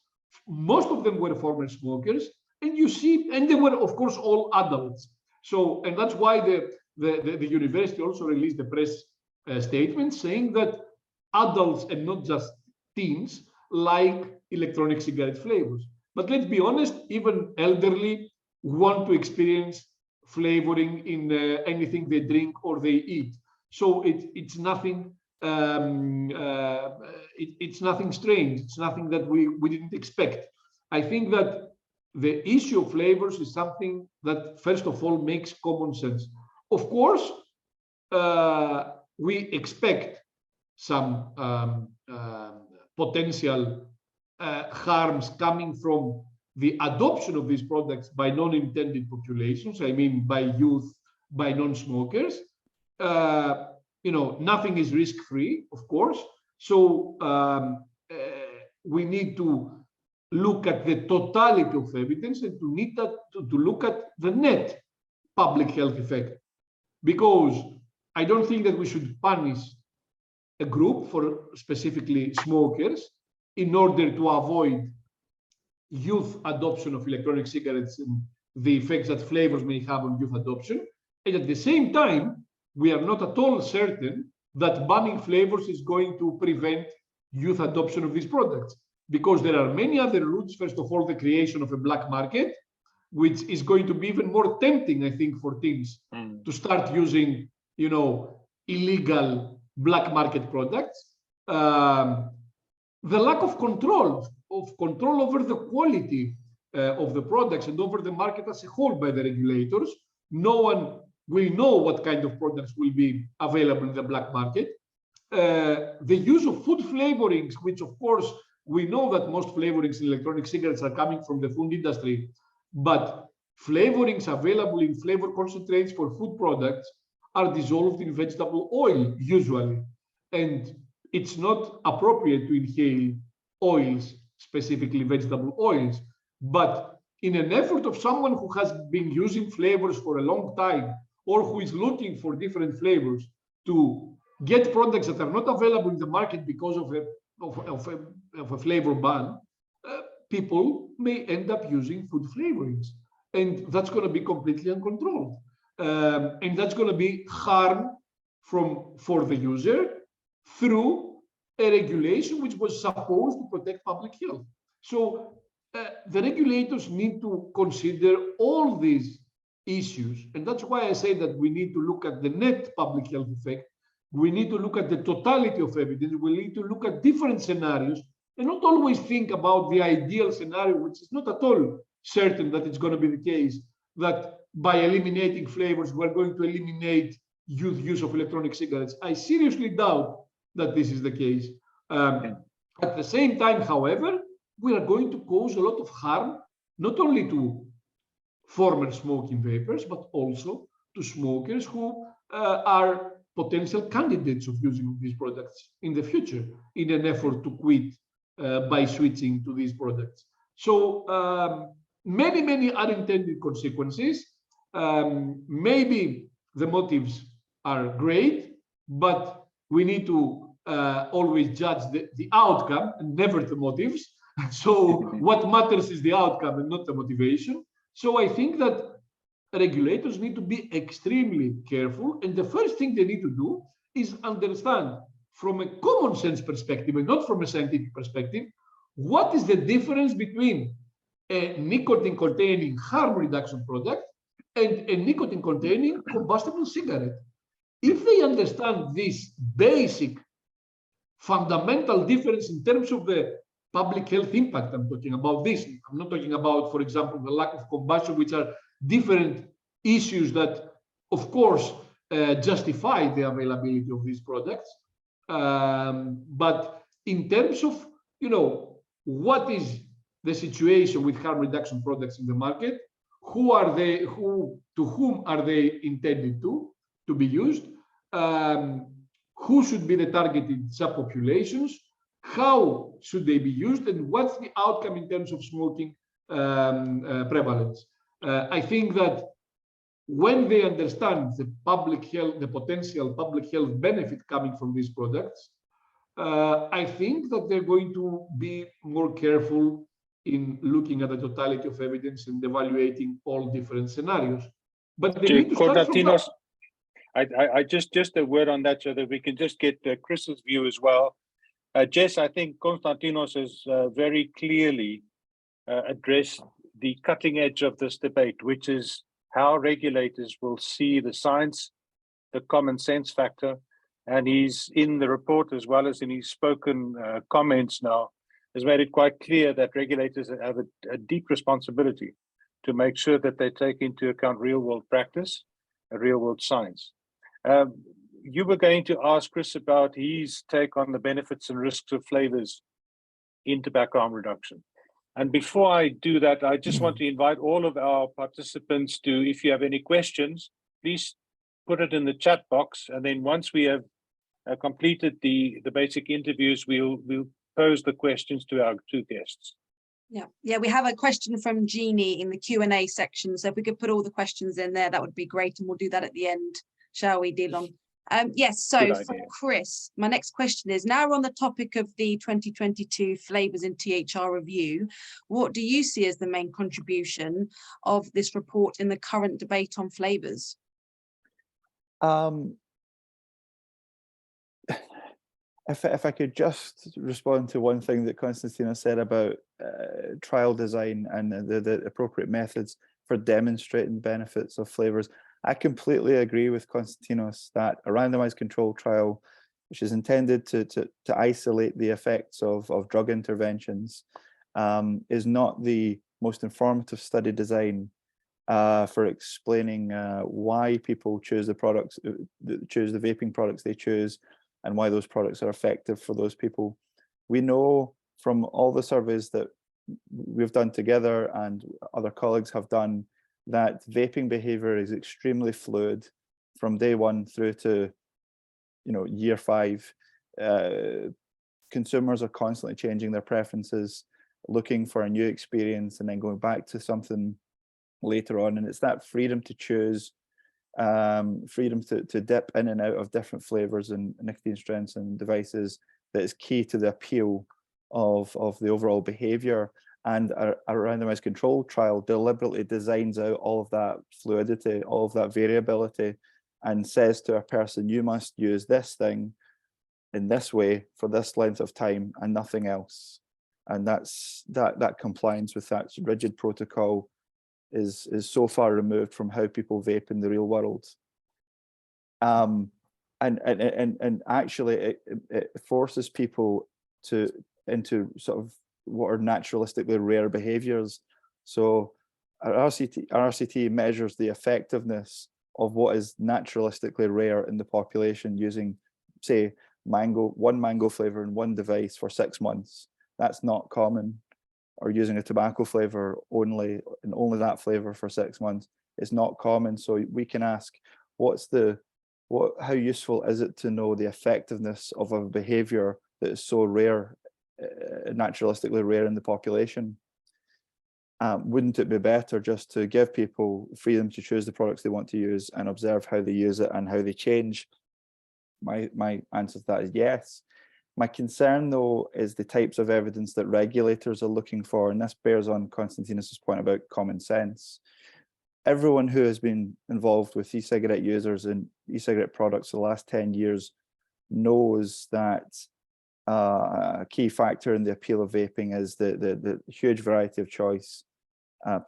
Most of them were former smokers, and you see, and they were, of course, all adults. So, and that's why the university also released a press statement saying that adults and not just teens like electronic cigarette flavors. But let's be honest, even elderly want to experience flavoring in anything they drink or they eat. So it's nothing. It's nothing strange. It's nothing that we didn't expect. I think that the issue of flavors is something that, first of all, makes common sense. Of course, we expect some potential harms coming from the adoption of these products by non-intended populations. I mean, by youth, by non-smokers. Nothing is risk-free, of course. So we need to look at the totality of evidence and to look at the net public health effect. Because I don't think that we should punish a group, for specifically smokers, in order to avoid youth adoption of electronic cigarettes and the effects that flavors may have on youth adoption. And at the same time, we are not at all certain that banning flavors is going to prevent youth adoption of these products, because there are many other routes. First of all, the creation of a black market, which is going to be even more tempting, I think, for teens to start using, illegal black market products. The lack of control over the quality of the products and over the market as a whole by the regulators. No one will know what kind of products will be available in the black market. The use of food flavorings, which of course we know that most flavorings in electronic cigarettes are coming from the food industry, but flavorings available in flavor concentrates for food products are dissolved in vegetable oil usually, and it's not appropriate to inhale oils, specifically vegetable oils. But in an effort of someone who has been using flavors for a long time, or who is looking for different flavors, to get products that are not available in the market because of a flavor ban, people may end up using food flavorings, and that's going to be completely uncontrolled, and that's going to be harm for the user through a regulation which was supposed to protect public health. So the regulators need to consider all these issues, and that's why I say that we need to look at the net public health effect. We need to look at the totality of evidence. We need to look at different scenarios and not always think about the ideal scenario, which is not at all certain that it's going to be the case, that by eliminating flavors, we're going to eliminate youth use of electronic cigarettes. I seriously doubt that this is the case. At the same time, however, we are going to cause a lot of harm, not only to former smoking vapers, but also to smokers who are potential candidates of using these products in the future in an effort to quit by switching to these products. So many unintended consequences. Maybe the motives are great, but we need to always judge the outcome and never the motives. So what matters is the outcome and not the motivation. So I think that regulators need to be extremely careful. And the first thing they need to do is understand from a common sense perspective and not from a scientific perspective, what is the difference between a nicotine containing harm reduction product and a nicotine containing combustible cigarette. If they understand this basic fundamental difference in terms of the public health impact, I'm talking about this. I'm not talking about, for example, the lack of combustion, which are different issues that, of course, justify the availability of these products. But in terms of, what is the situation with harm reduction products in the market. Who are they? To whom are they intended to be used? Who should be the targeted subpopulations? How should they be used? And what's the outcome in terms of smoking prevalence? I think that when they understand the public health, the potential public health benefit coming from these products, I think that they're going to be more careful in looking at the totality of evidence and evaluating all different scenarios. But they need to start from that. I just a word on that so that we can just get Chris's view as well. Jess, I think Konstantinos has very clearly addressed the cutting edge of this debate, which is how regulators will see the science, the common sense factor, and he's in the report as well as in his spoken comments now, has made it quite clear that regulators have a deep responsibility to make sure that they take into account real-world practice, real-world science. You were going to ask Chris about his take on the benefits and risks of flavors in tobacco harm reduction. And before I do that, I just want to invite all of our participants to, if you have any questions, please put it in the chat box. And then once we have completed the basic interviews, we'll pose the questions to our two guests. Yeah, we have a question from Jeannie in the Q&A section. So if we could put all the questions in there, that would be great. And we'll do that at the end, shall we, Delon? Yes, so for Chris, my next question is, now we're on the topic of the 2022 Flavours in THR review, what do you see as the main contribution of this report in the current debate on flavours? If I could just respond to one thing that Konstantinos said about trial design and the appropriate methods for demonstrating benefits of flavours. I completely agree with Konstantinos that a randomized control trial, which is intended to isolate the effects of drug interventions, is not the most informative study design for explaining why people choose the products, choose the vaping products they choose, and why those products are effective for those people. We know from all the surveys that we've done together and other colleagues have done that vaping behavior is extremely fluid from day one through to, year 5. Consumers are constantly changing their preferences, looking for a new experience and then going back to something later on. And it's that freedom to choose, freedom to dip in and out of different flavors and nicotine strengths and devices that is key to the appeal of the overall behavior. And a randomized control trial deliberately designs out all of that fluidity, all of that variability, and says to a person, you must use this thing in this way for this length of time and nothing else. And that compliance with that rigid protocol is so far removed from how people vape in the real world. And actually it forces people into sort of what are naturalistically rare behaviors. So our RCT measures the effectiveness of what is naturalistically rare in the population using, say, one mango flavor in one device for 6 months. That's not common. Or using a tobacco flavor only that flavor for 6 months. It's not common. So we can ask, how useful is it to know the effectiveness of a behavior that is so rare, naturalistically rare in the population? Wouldn't it be better just to give people freedom to choose the products they want to use and observe how they use it and how they change? My answer to that is yes. My concern, though, is the types of evidence that regulators are looking for, and this bears on Konstantinos' point about common sense. Everyone who has been involved with e-cigarette users and e-cigarette products for the last 10 years knows that a key factor in the appeal of vaping is the huge variety of choice,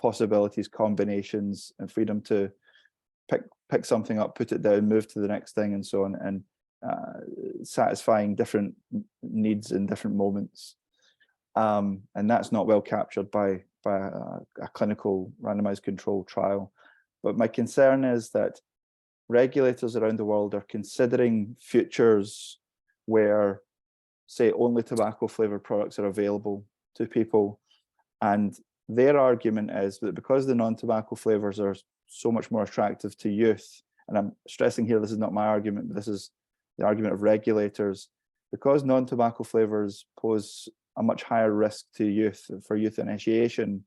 possibilities, combinations, and freedom to pick something up, put it down, move to the next thing, and so on, and satisfying different needs in different moments. And that's not well captured by a clinical randomized control trial. But my concern is that regulators around the world are considering futures where, say, only tobacco flavored products are available to people, And their argument is that because the non-tobacco flavors are so much more attractive to youth, and I'm stressing here, this is not my argument, but this is the argument of regulators, because non-tobacco flavors pose a much higher risk to youth, for youth initiation,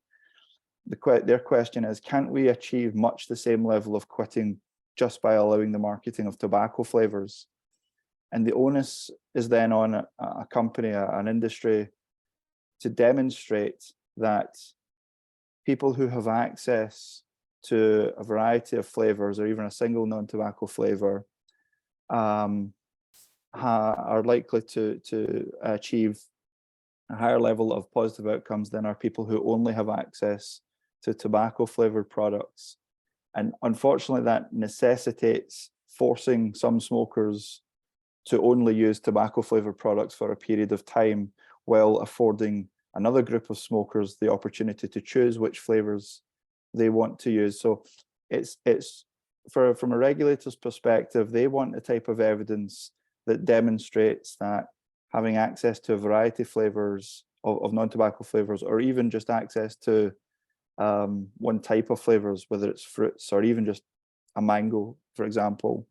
their question is, can't we achieve much the same level of quitting just by allowing the marketing of tobacco flavors? And the onus is then on a company, an industry, to demonstrate that people who have access to a variety of flavors or even a single non-tobacco flavor are likely to achieve a higher level of positive outcomes than are people who only have access to tobacco flavored products. And unfortunately, that necessitates forcing some smokers to only use tobacco flavored products for a period of time, while affording another group of smokers the opportunity to choose which flavors they want to use. So it's from a regulator's perspective, they want a type of evidence that demonstrates that having access to a variety of flavors of non-tobacco flavors, or even just access to one type of flavors, whether it's fruits or even just a mango, for example,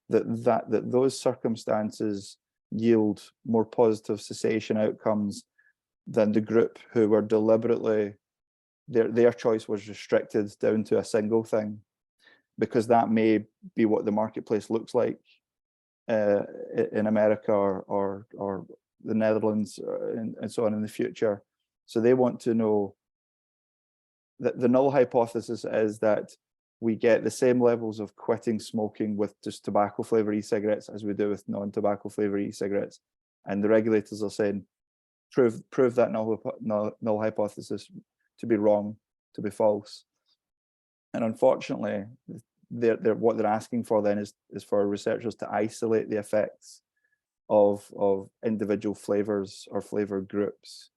that those circumstances yield more positive cessation outcomes than the group who were deliberately, their choice was restricted down to a single thing, because that may be what the marketplace looks like in America or the Netherlands and so on in the future. So they want to know that the null hypothesis is that we get the same levels of quitting smoking with just tobacco flavored e-cigarettes as we do with non-tobacco flavored e-cigarettes. And the regulators are saying, prove that null hypothesis to be wrong, to be false. And unfortunately, what they're asking for then is for researchers to isolate the effects of individual flavors or flavor groups.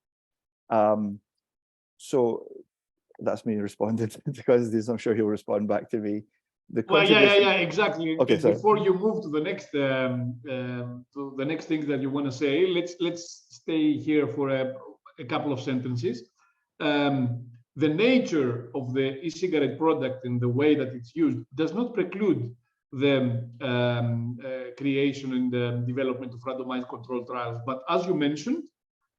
So that's me responded because I'm sure he'll respond back to me. Well, yeah, exactly. Okay, and before you move to the next thing that you want to say, let's stay here for a couple of sentences. The nature of the e-cigarette product and the way that it's used does not preclude the creation and the development of randomized controlled trials. But as you mentioned,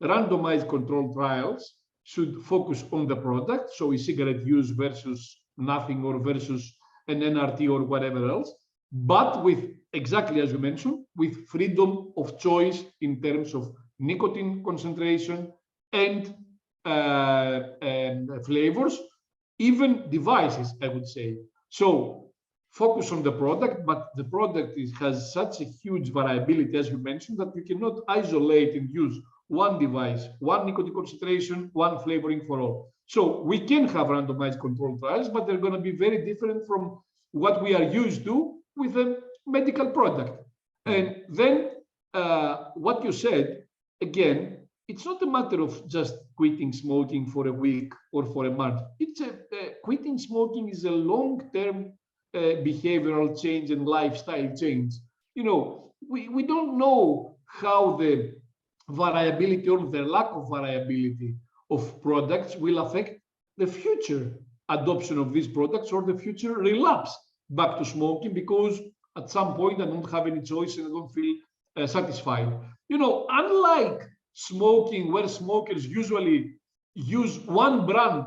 randomized controlled trials should focus on the product, so e-cigarette use versus nothing or versus an NRT or whatever else, but with, exactly as you mentioned, with freedom of choice in terms of nicotine concentration and flavors, even devices, I would say. So focus on the product, but the product has such a huge variability, as you mentioned, that you cannot isolate and use one device, one nicotine concentration, one flavoring for all. So we can have randomized controlled trials, but they're going to be very different from what we are used to with a medical product. And then what you said, again, it's not a matter of just quitting smoking for a week or for a month. It's quitting smoking is a long-term behavioral change and lifestyle change. You know, we don't know how the variability or the lack of variability of products will affect the future adoption of these products or the future relapse back to smoking, because at some point I don't have any choice and I don't feel satisfied. You know, unlike smoking, where smokers usually use one brand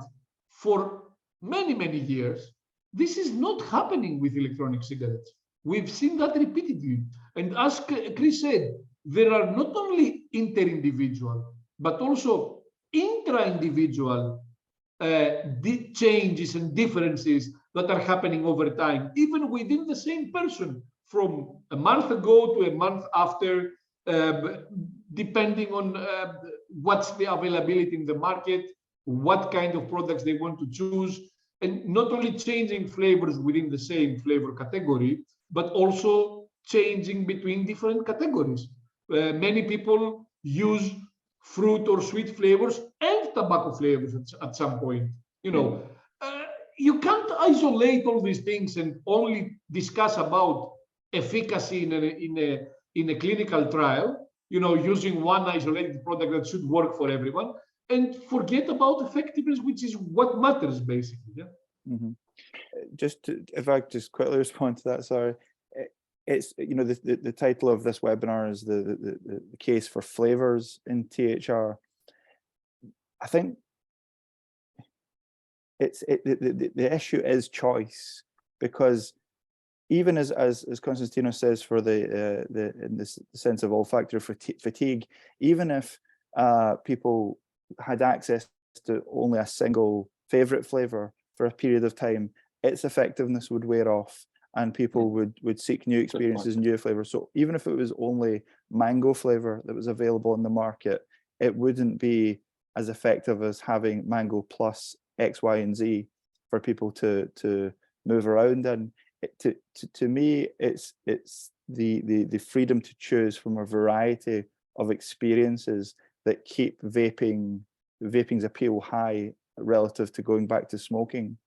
for many, many years, this is not happening with electronic cigarettes. We've seen that repeatedly. And as Chris said, there are not only inter-individual, but also intra-individual changes and differences that are happening over time, even within the same person, from a month ago to a month after, depending on what's the availability in the market, what kind of products they want to choose, and not only changing flavors within the same flavor category, but also changing between different categories. Many people use fruit or sweet flavors and tobacco flavors at some point. You know, you can't isolate all these things and only discuss about efficacy in a clinical trial, you know, using one isolated product that should work for everyone. and forget about effectiveness, which is what matters basically. Yeah. Mm-hmm. If I just quickly respond to that, sorry. It's, you know, the title of this webinar is the case for flavors in THR. I think the issue is choice, because even as Konstantinos says, for in this sense of olfactory fatigue, even if people had access to only a single favorite flavor for a period of time, its effectiveness would wear off, and people would seek new experiences and new flavors. So even if it was only mango flavor that was available in the market, it wouldn't be as effective as having mango plus X, Y, and Z for people to move around. And to me, it's the freedom to choose from a variety of experiences that keep vaping's appeal high relative to going back to smoking.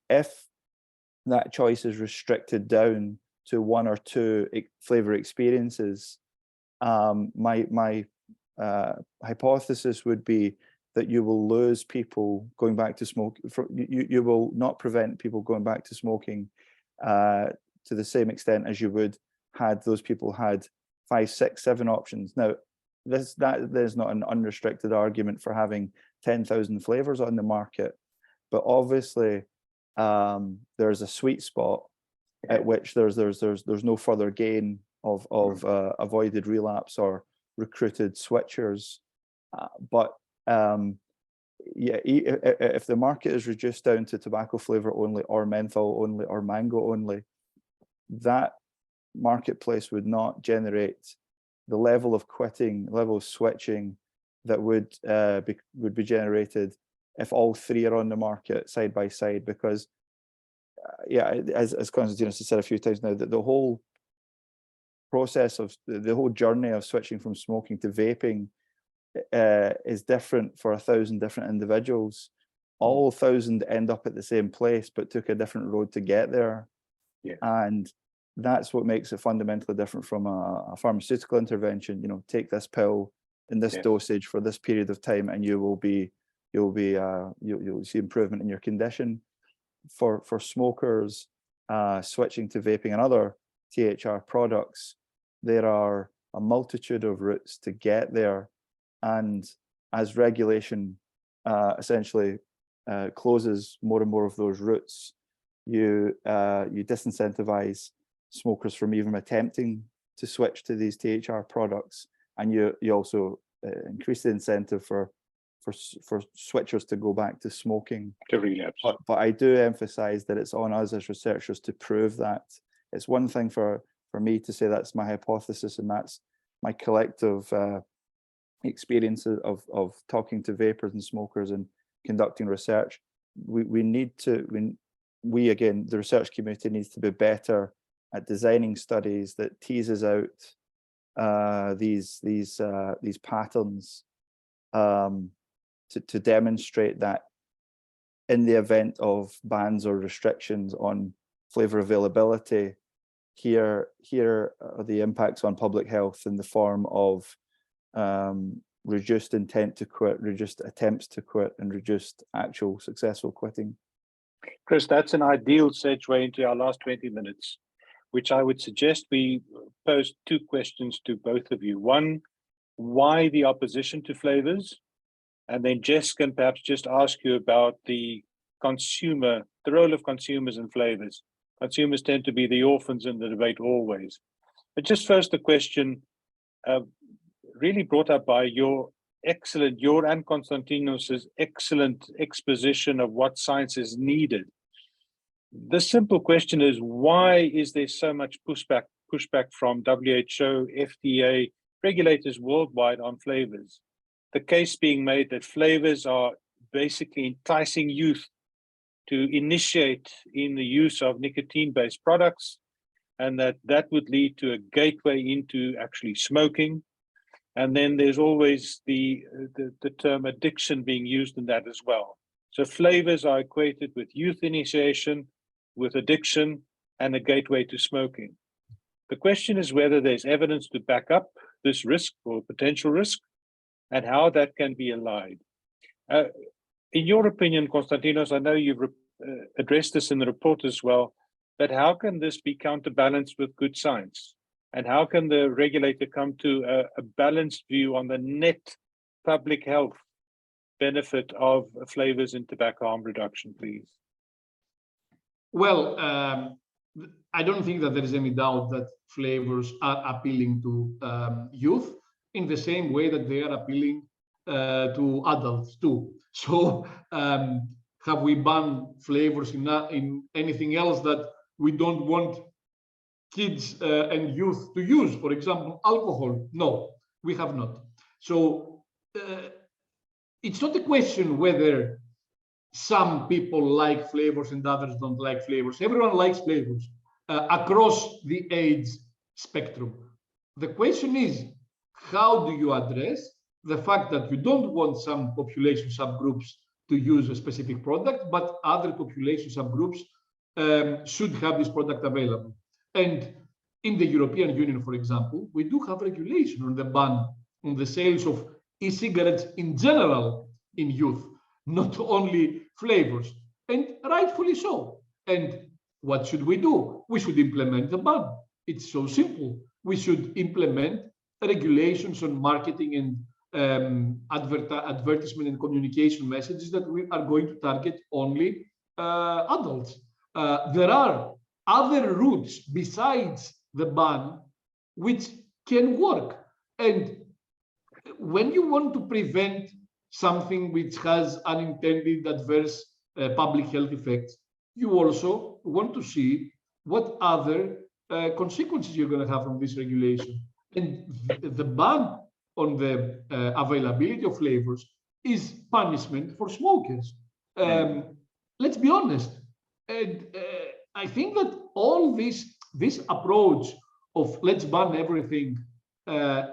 If that choice is restricted down to one or two flavor experiences, my hypothesis would be that you will lose people going back to smoke. You will not prevent people going back to smoking to the same extent as you would had those people had 5, 6, 7 options. Now, there's not an unrestricted argument for having 10,000 flavors on the market, but obviously there's a sweet spot at which there's no further gain of avoided relapse or recruited switchers. But yeah, if the market is reduced down to tobacco flavor only, or menthol only, or mango only, that marketplace would not generate the level of quitting, level of switching that would be generated if all three are on the market side by side. Because yeah, as Konstantinos has said a few times now, that the whole process of the whole journey of switching from smoking to vaping is different for 1,000 different individuals. All 1,000 end up at the same place, but took a different road to get there. Yeah. And that's what makes it fundamentally different from a pharmaceutical intervention. You know, take this pill in this dosage for this period of time, and you'll see improvement in your condition. For smokers switching to vaping and other THR products, there are a multitude of routes to get there. And as regulation essentially closes more and more of those routes, you disincentivize smokers from even attempting to switch to these THR products, and you also increase the incentive for switchers to go back to smoking, to relapse. But I do emphasize that it's on us as researchers to prove that. It's one thing for me to say that's my hypothesis, and that's my collective experience of talking to vapers and smokers and conducting research. We again, the research community needs to be better at designing studies that teases out these patterns to demonstrate that in the event of bans or restrictions on flavor availability, here are the impacts on public health in the form of reduced intent to quit, reduced attempts to quit, and reduced actual successful quitting. Chris, that's an ideal segue into our last 20 minutes, which I would suggest we pose 2 questions to both of you. One, why the opposition to flavors? And then Jess can perhaps just ask you about the role of consumers in flavors. Consumers tend to be the orphans in the debate always. But just first the question, really brought up by your and Konstantinos' excellent exposition of what science is needed. The simple question is, why is there so much pushback from WHO, FDA, regulators worldwide on flavors? The case being made that flavors are basically enticing youth to initiate in the use of nicotine-based products, and that would lead to a gateway into actually smoking. And then there's always the term addiction being used in that as well. So flavors are equated with youth initiation, with addiction, and a gateway to smoking. The question is whether there's evidence to back up this risk or potential risk, and how that can be allied. In your opinion, Konstantinos, I know you've addressed this in the report as well, but how can this be counterbalanced with good science? And how can the regulator come to a balanced view on the net public health benefit of flavors in tobacco harm reduction, please? Well, I don't think that there is any doubt that flavors are appealing to youth in the same way that they are appealing to adults too. So have we banned flavors in anything else that we don't want kids and youth to use? For example, alcohol? No, we have not. So it's not a question whether some people like flavors and others don't like flavors. Everyone likes flavors across the age spectrum. The question is, how do you address the fact that you don't want some population subgroups to use a specific product, but other population subgroups should have this product available? And in the European Union, for example, we do have regulation on the ban on the sales of e-cigarettes in general in youth, not only flavors, and rightfully so. And what should we do? We should implement the ban. It's so simple. We should implement regulations on marketing and advertisement and communication messages that we are going to target only adults. There are other routes besides the ban which can work. And when you want to prevent something which has unintended adverse public health effects, you also want to see what other consequences you're going to have from this regulation. And the ban on the availability of flavors is punishment for smokers. Let's be honest. And I think that all this approach of let's ban everything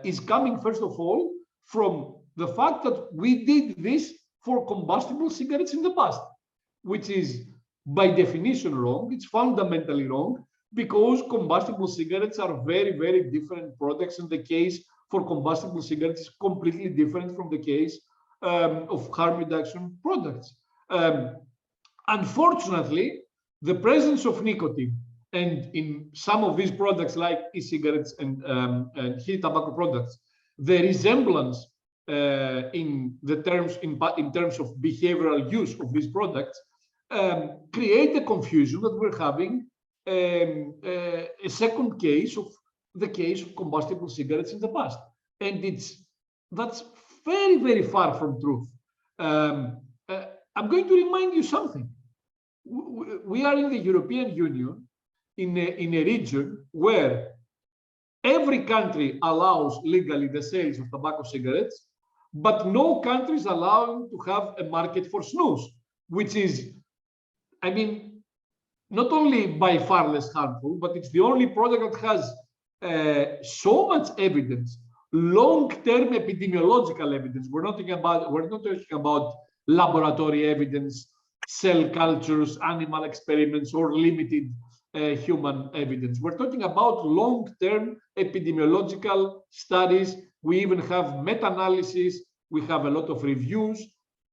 is coming, first of all, from the fact that we did this for combustible cigarettes in the past, which is by definition wrong. It's fundamentally wrong, because combustible cigarettes are very, very different products, and the case for combustible cigarettes is completely different from the case of harm reduction products. Unfortunately, the presence of nicotine, and in some of these products like e-cigarettes and heated tobacco products, the resemblance in terms of behavioral use of these products create a confusion that we're having a second case of the case of combustible cigarettes in the past, and that's very, very far from truth. I'm going to remind you something. We are in the European Union in a region where every country allows legally the sales of tobacco cigarettes, but no country is allowing to have a market for snus, which is, I mean, not only by far less harmful, but it's the only product that has so much evidence, long-term epidemiological evidence. We're not talking about laboratory evidence, cell cultures, animal experiments, or limited human evidence. We're talking about long-term epidemiological studies. We even have meta-analysis. We have a lot of reviews.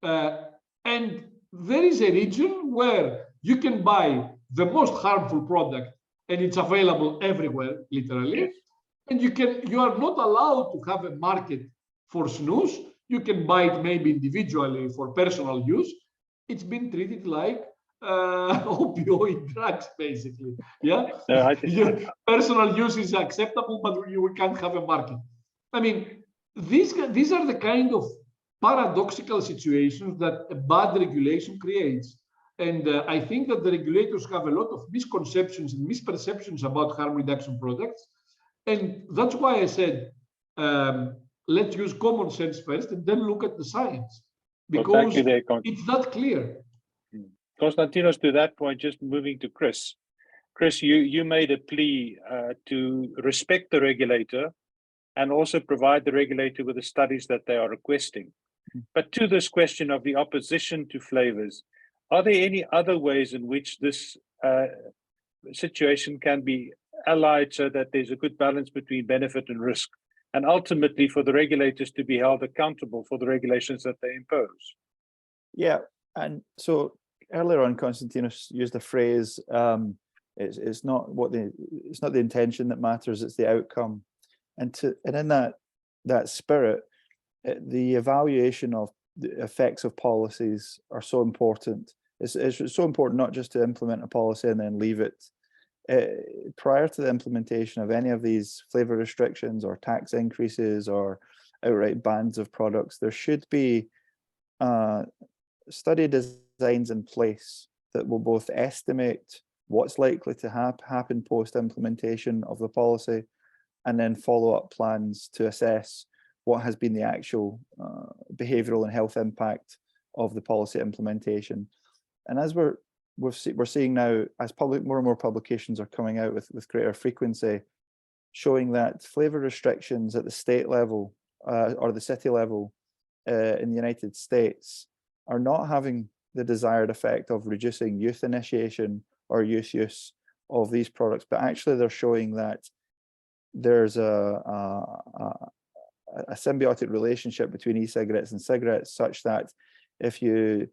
And there is a region where you can buy the most harmful product, and it's available everywhere, literally. Yes. And you are not allowed to have a market for snus. You can buy it maybe individually for personal use. It's been treated like opioid drugs, basically. Yeah, personal use is acceptable, but we can't have a market. I mean, these are the kind of paradoxical situations that a bad regulation creates. And I think that the regulators have a lot of misconceptions and misperceptions about harm reduction products. And that's why I said, let's use common sense first and then look at the science, because it's not clear. Konstantinos, to that point, just moving to Chris. Chris, you made a plea to respect the regulator and also provide the regulator with the studies that they are requesting. But to this question of the opposition to flavors, are there any other ways in which this situation can be allied so that there's a good balance between benefit and risk, and ultimately for the regulators to be held accountable for the regulations that they impose? Yeah, and so earlier on, Konstantinos used a phrase. It's not the intention that matters; it's the outcome. And in that spirit, the evaluation of the effects of policies are so important. It's so important not just to implement a policy and then leave it. Prior to the implementation of any of these flavor restrictions or tax increases or outright bans of products, there should be study designs in place that will both estimate what's likely to happen post-implementation of the policy, and then follow-up plans to assess what has been the actual behavioural and health impact of the policy implementation. And as we're seeing now, as more and more publications are coming out with greater frequency, showing that flavour restrictions at the state level or the city level in the United States are not having the desired effect of reducing youth initiation or youth use of these products, but actually they're showing that there's a symbiotic relationship between e-cigarettes and cigarettes, such that if you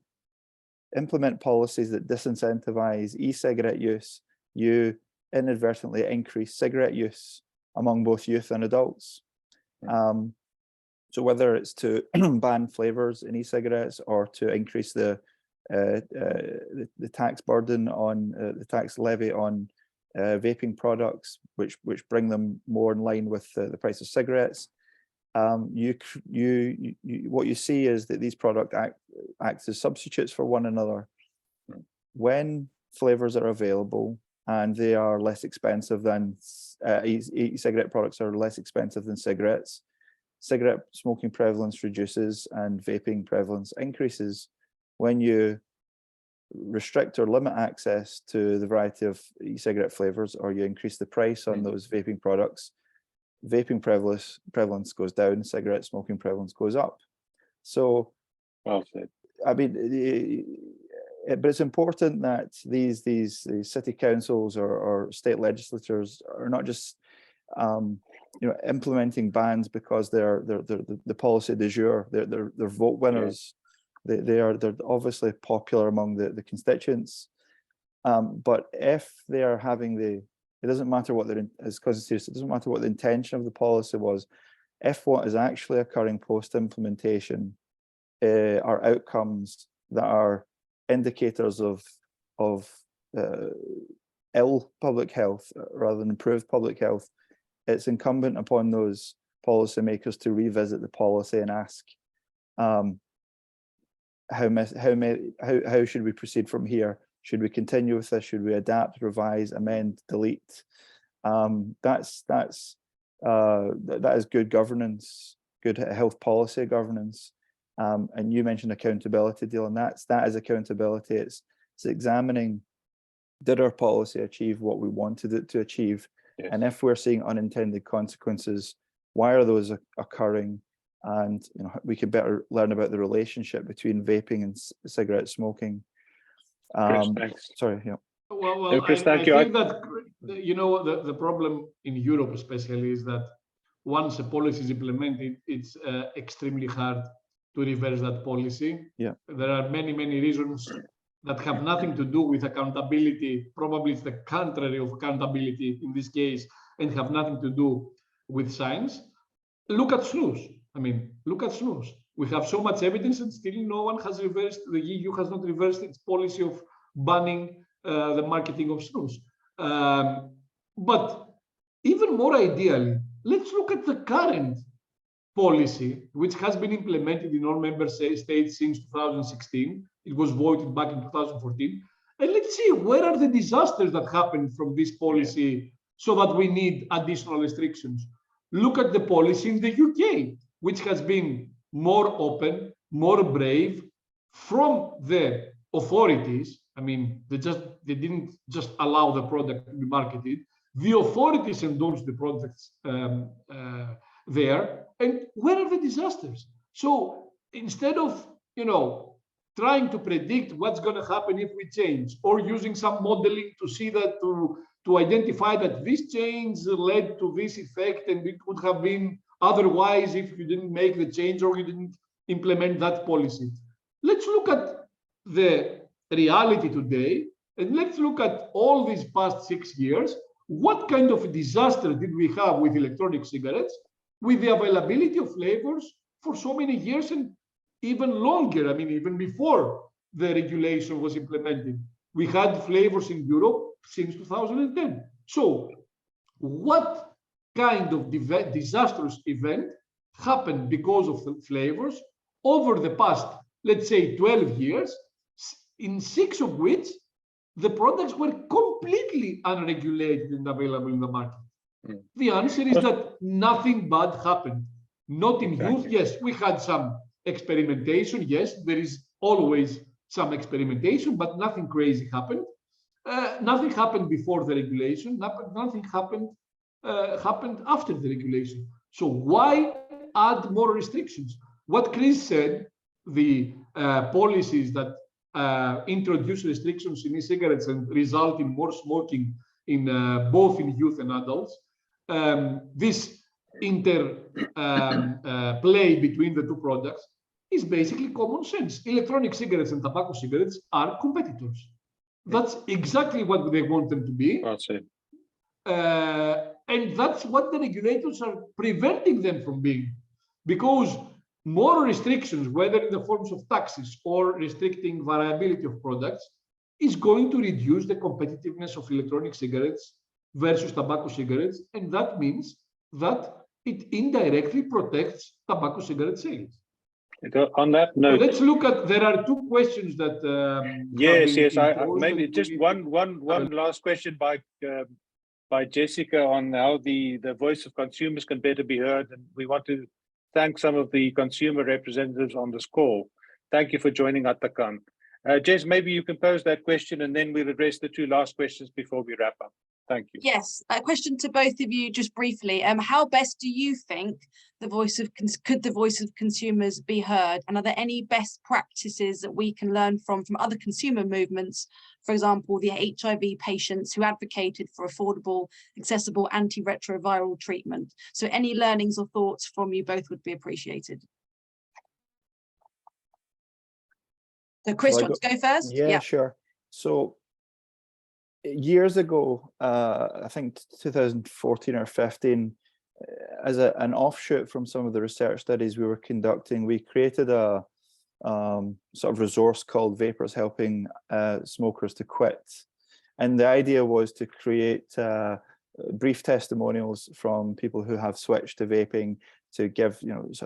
implement policies that disincentivize e-cigarette use, you inadvertently increase cigarette use among both youth and adults. So whether it's to ban flavors in e-cigarettes or to increase the tax burden on the tax levy on vaping products, which bring them more in line with the price of cigarettes, what you see is that these products act as substitutes for one another. When flavors are available and they are less expensive than e-cigarette products are less expensive than cigarettes, cigarette smoking prevalence reduces and vaping prevalence increases. When you restrict or limit access to the variety of e-cigarette flavors, or you increase the price on those vaping products, vaping prevalence goes down, cigarette smoking prevalence goes up. So, well said. I mean, but it's important that these city councils or state legislatures are not just implementing bans because they're the policy du jour. They're vote winners. Yeah. They're obviously popular among the constituents. But if they are having it doesn't matter what it doesn't matter what the intention of the policy was. If what is actually occurring post-implementation are outcomes that are indicators of ill public health rather than improved public health, it's incumbent upon those policymakers to revisit the policy and ask, how should we proceed from here? Should we continue with this? Should we adapt, revise, amend, delete? That is good governance, good health policy governance. And you mentioned accountability, Delon, and that is accountability. It's examining, did our policy achieve what we wanted it to achieve? Yes. And if we're seeing unintended consequences, why are those occurring? And we could better learn about the relationship between vaping and cigarette smoking. Chris, thanks. Sorry, yeah. Well, Chris, I thank you. think that, the problem in Europe especially is that once a policy is implemented, it's extremely hard to reverse that policy. Yeah. There are many reasons that have nothing to do with accountability. Probably it's the contrary of accountability in this case, and have nothing to do with science. Look at snus. I mean, look at snus. We have so much evidence and still no one has reversed, the EU has not reversed its policy of banning the marketing of snus. But even more ideally, let's look at the current policy, which has been implemented in all member states since 2016. It was voted back in 2014. And let's see, where are the disasters that happened from this policy so that we need additional restrictions? Look at the policy in the UK, which has been more open, more brave from the authorities. I mean, they didn't just allow the product to be marketed. The authorities endorsed the products there. And where are the disasters? So instead of, trying to predict what's going to happen if we change, or using some modeling to see that to identify that this change led to this effect and it would have been otherwise if you didn't make the change or you didn't implement that policy. let's look at the reality today, and let's look at all these past 6 years. What kind of a disaster did we have with electronic cigarettes, with the availability of flavors for so many years and even longer? I mean, even before the regulation was implemented, we had flavors in Europe since 2010. So what kind of disastrous event happened because of the flavors over the past, let's say, 12 years, in 6 of which the products were completely unregulated and available in the market? The answer is that nothing bad happened. Not in youth. Yes, we had some experimentation. Yes, there is always some experimentation, but nothing crazy happened. Nothing happened before the regulation. Nothing happened after the regulation. So why add more restrictions? What Chris said, the policies that introduce restrictions in e-cigarettes and result in more smoking in both in youth and adults. This play between the two products is basically common sense. Electronic cigarettes and tobacco cigarettes are competitors. That's exactly what they want them to be. That's it. And that's what the regulators are preventing them from being. Because more restrictions, whether in the forms of taxes or restricting variability of products, is going to reduce the competitiveness of electronic cigarettes versus tobacco cigarettes. And that means that it indirectly protects tobacco cigarette sales. On that note, so let's look at, there are 2 questions that yes, I maybe just one last question by Jessica on how the voice of consumers can better be heard, and we want to thank some of the consumer representatives on this call. Thank you for joining Atakan. Jess, maybe you can pose that question and then we'll address the 2 last questions before we wrap up. Thank you. Yes, a question to both of you just briefly. How best do you think could the voice of consumers be heard? And are there any best practices that we can learn from other consumer movements? For example, the HIV patients who advocated for affordable, accessible antiretroviral treatment. So any learnings or thoughts from you both would be appreciated. So Chris, do you want to go first? Yeah, sure. So years ago, I think 2014 or 15, as an offshoot from some of the research studies we were conducting, we created a sort of resource called Vapers, helping smokers to quit. And the idea was to create brief testimonials from people who have switched to vaping, to give,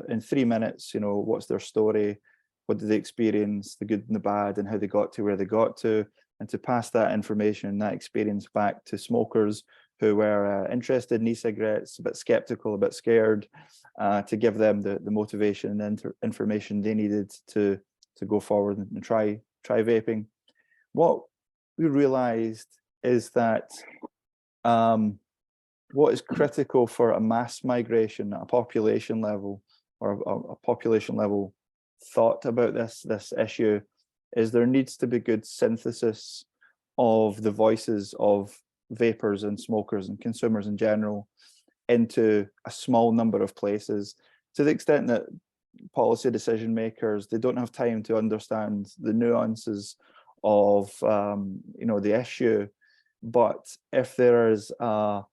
in 3 minutes, what's their story, what did they experience, the good and the bad, and how they got to where they got to, and to pass that information and that experience back to smokers who were interested in e-cigarettes, a bit skeptical, a bit scared, to give them the motivation and information they needed to go forward and try vaping. What we realized is that what is critical for a mass migration at a population level, or a population level thought about this issue, is there needs to be good synthesis of the voices of vapers and smokers and consumers in general into a small number of places, to the extent that policy decision makers, they don't have time to understand the nuances of the issue. But if there is a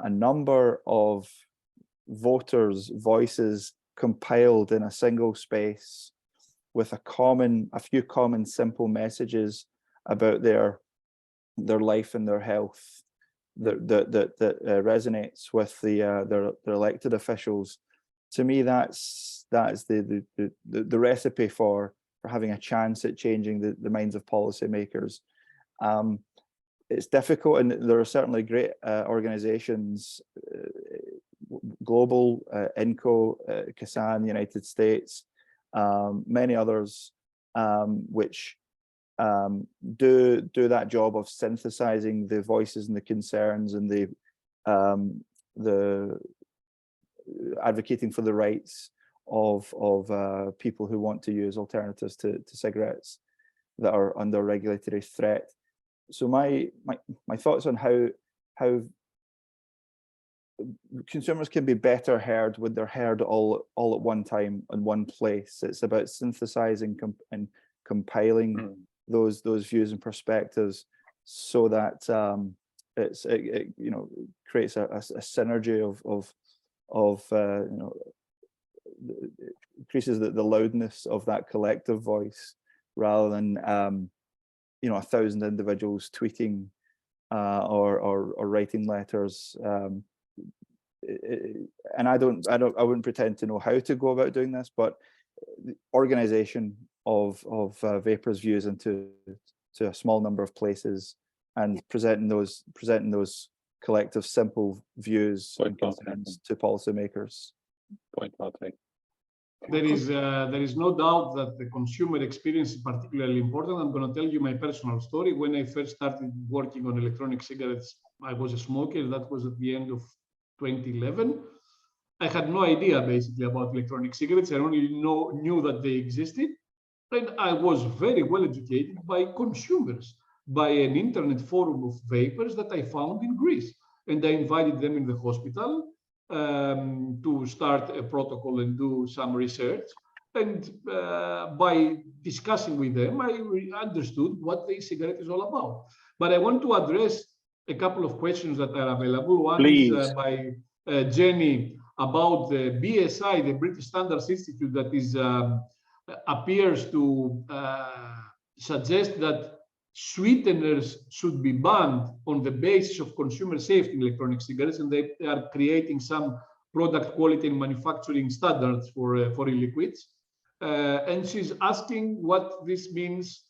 number of voters' voices compiled in a single space with a few common simple messages about their life and their health that resonates with their elected officials, to me that's the recipe for having a chance at changing the minds of policymakers. It's difficult, and there are certainly great organizations, global, INCO, CASAN, United States, many others, which do that job of synthesizing the voices and the concerns and the advocating for the rights of people who want to use alternatives to cigarettes that are under regulatory threat. So my thoughts on how consumers can be better heard when they're heard all at one time in one place. It's about synthesizing and compiling those views and perspectives so that it you know, creates a synergy of you know, increases the loudness of that collective voice, rather than you know, 1,000 individuals tweeting or writing letters. And I wouldn't pretend to know how to go about doing this, but the organization of vapers views into a small number of places and presenting those collective simple views and concerns to policymakers. Point well taken. There is no doubt that the consumer experience is particularly important. I'm going to tell you my personal story. When I first started working on electronic cigarettes, I was a smoker. That was at the end of 2011. I had no idea basically about electronic cigarettes. I only knew that they existed. And I was very well educated by consumers, by an internet forum of vapers that I found in Greece. And I invited them in the hospital to start a protocol and do some research. And by discussing with them, I understood what the cigarette is all about. But I want to address a couple of questions that are available. One Please. is by Jenny about the BSI, the British Standards Institute, that is appears to suggest that sweeteners should be banned on the basis of consumer safety in electronic cigarettes, and they are creating some product quality and manufacturing standards for e-liquids. And she's asking what this means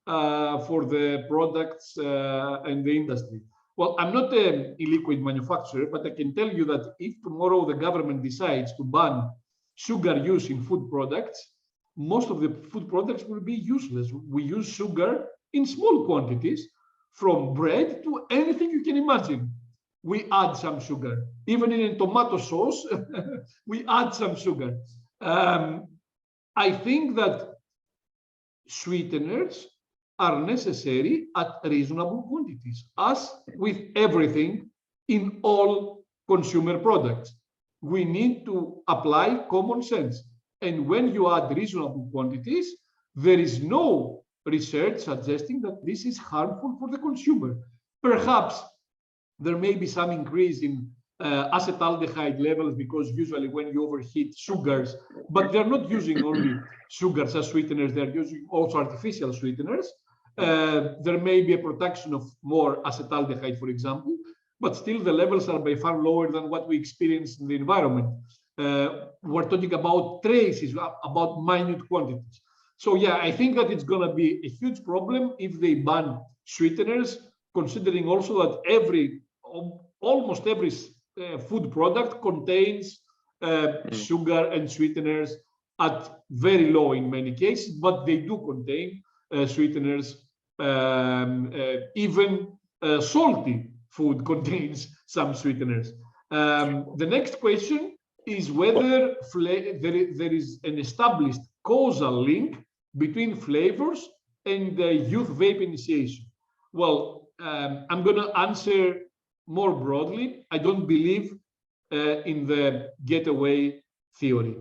for the products and the industry. Well, I'm not an e-liquid manufacturer, but I can tell you that if tomorrow the government decides to ban sugar use in food products, most of the food products will be useless. We use sugar in small quantities, from bread to anything you can imagine. We add some sugar. Even in a tomato sauce, we add some sugar. I think that sweeteners are necessary at reasonable quantities, as with everything in all consumer products. We need to apply common sense. And when you add reasonable quantities, there is no research suggesting that this is harmful for the consumer. Perhaps there may be some increase in acetaldehyde levels, because usually when you overheat sugars, but they're not using only sugars as sweeteners, they're using also artificial sweeteners. There may be a production of more acetaldehyde, for example, but still the levels are by far lower than what we experience in the environment. We're talking about traces, about minute quantities. So yeah, I think that it's going to be a huge problem if they ban sweeteners, considering also that almost every food product contains sugar and sweeteners at very low in many cases, but they do contain sweeteners. Even salty food contains some sweeteners. The next question is whether there is an established causal link between flavors and youth vape initiation. Well, I'm going to answer more broadly. I don't believe in the getaway theory.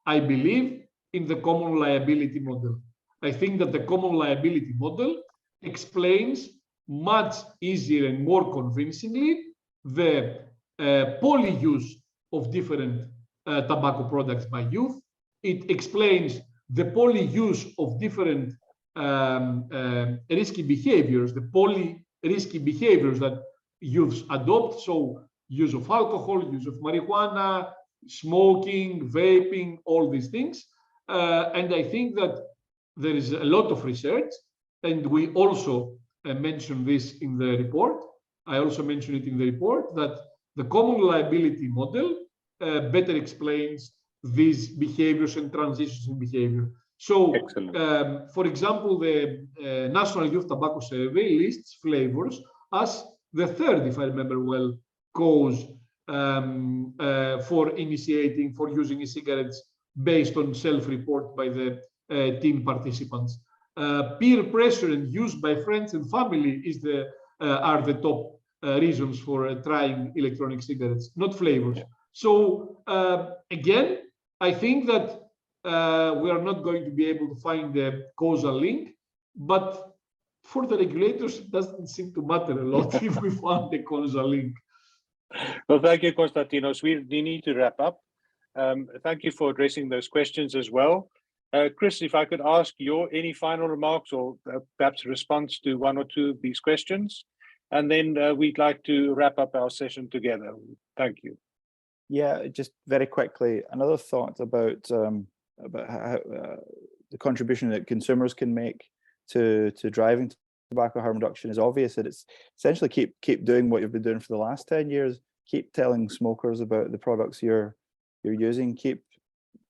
I believe in the common liability model. I think that the common liability model explains much easier and more convincingly the poly-use of different tobacco products by youth. It explains the poly-use of different risky behaviors, the poly-risky behaviors that youths adopt. So use of alcohol, use of marijuana, smoking, vaping, all these things. And I think that there is a lot of research, and we also mention this in the report. I also mention it in the report that the common liability model better explains these behaviors and transitions in behavior. So, for example, the National Youth Tobacco Survey lists flavors as the third, if I remember well, cause for using e-cigarettes based on self-report by the teen participants. Peer pressure and use by friends and family are the top reasons for trying electronic cigarettes, not flavors. So again, I think that we are not going to be able to find the causal link, but for the regulators, it doesn't seem to matter a lot if we found the causal link. Well, thank you, Konstantinos. We need to wrap up. Thank you for addressing those questions as well. Chris, if I could ask any final remarks or perhaps a response to one or two of these questions, and then we'd like to wrap up our session together. Thank you. Yeah, just very quickly, another thought about how, the contribution that consumers can make to driving tobacco harm reduction is obvious, that it's essentially keep doing what you've been doing for the last 10 years. Keep telling smokers about the products you're using. Keep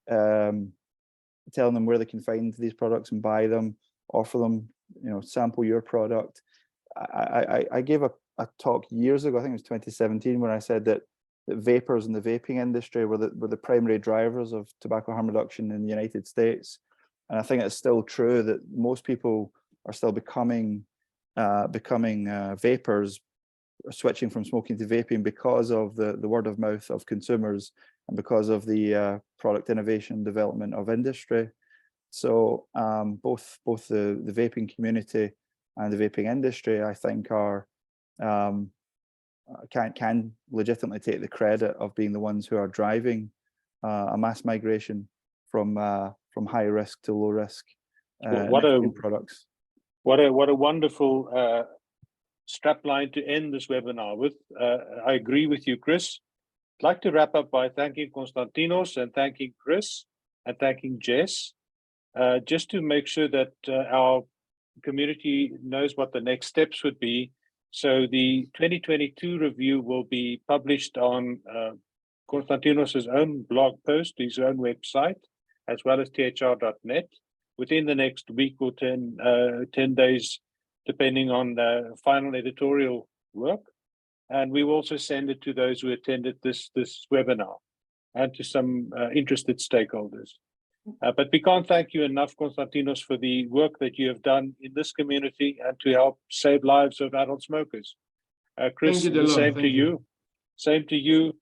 telling them where they can find these products and buy them. Offer them, sample your product. I gave a talk years ago, I think it was 2017, when I said that vapers in the vaping industry were the primary drivers of tobacco harm reduction in the United States. And I think it's still true that most people are still becoming vapers, or switching from smoking to vaping because of the word of mouth of consumers and because of the product innovation development of industry. So both the vaping community and the vaping industry, I think, are can legitimately take the credit of being the ones who are driving a mass migration from high risk to low risk products. What a wonderful strapline to end this webinar with. I agree with you, Chris. I'd like to wrap up by thanking Konstantinos and thanking Chris and thanking Jess, just to make sure that our community knows what the next steps would be. So the 2022 review will be published on Konstantinos' own blog post, his own website, as well as thr.net within the next week or 10 days, depending on the final editorial work. And we will also send it to those who attended this webinar and to some interested stakeholders. But we can't thank you enough, Konstantinos, for the work that you have done in this community and to help save lives of adult smokers. Chris, Thank you, Delon. same to you. Same to you.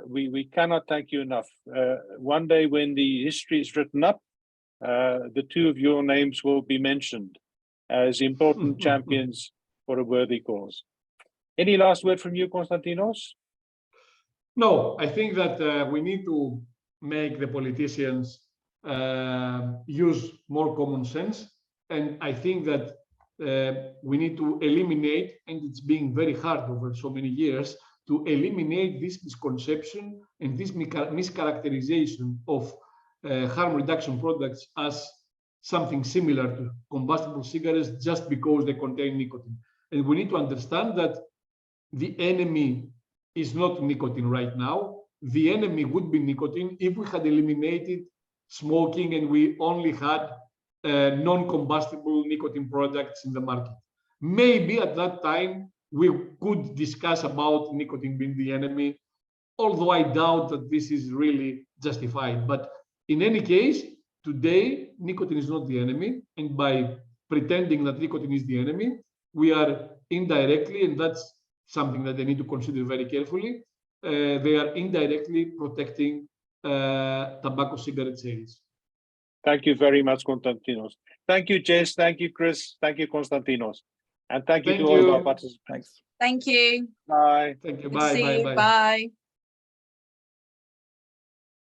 We cannot thank you enough. One day when the history is written up, the two of your names will be mentioned as important champions for a worthy cause. Any last word from you, Konstantinos? No, I think that we need to make the politicians use more common sense. And I think that we need to eliminate, and it's being very hard over so many years, to eliminate this misconception and this mischaracterization of harm reduction products as something similar to combustible cigarettes just because they contain nicotine. And we need to understand that the enemy is not nicotine right now. The enemy would be nicotine if we had eliminated smoking and we only had non-combustible nicotine products in the market. Maybe at that time we could discuss about nicotine being the enemy, although I doubt that this is really justified. But in any case, today, nicotine is not the enemy. And by pretending that nicotine is the enemy, we are indirectly, and that's something that they need to consider very carefully, they are indirectly protecting tobacco cigarette sales. Thank you very much, Konstantinos. Thank you, Jess. Thank you, Chris. Thank you, Konstantinos. And thank you to all of our participants. Thank you. Bye. Thank you. Good to Bye. see Bye. you. Bye. Bye.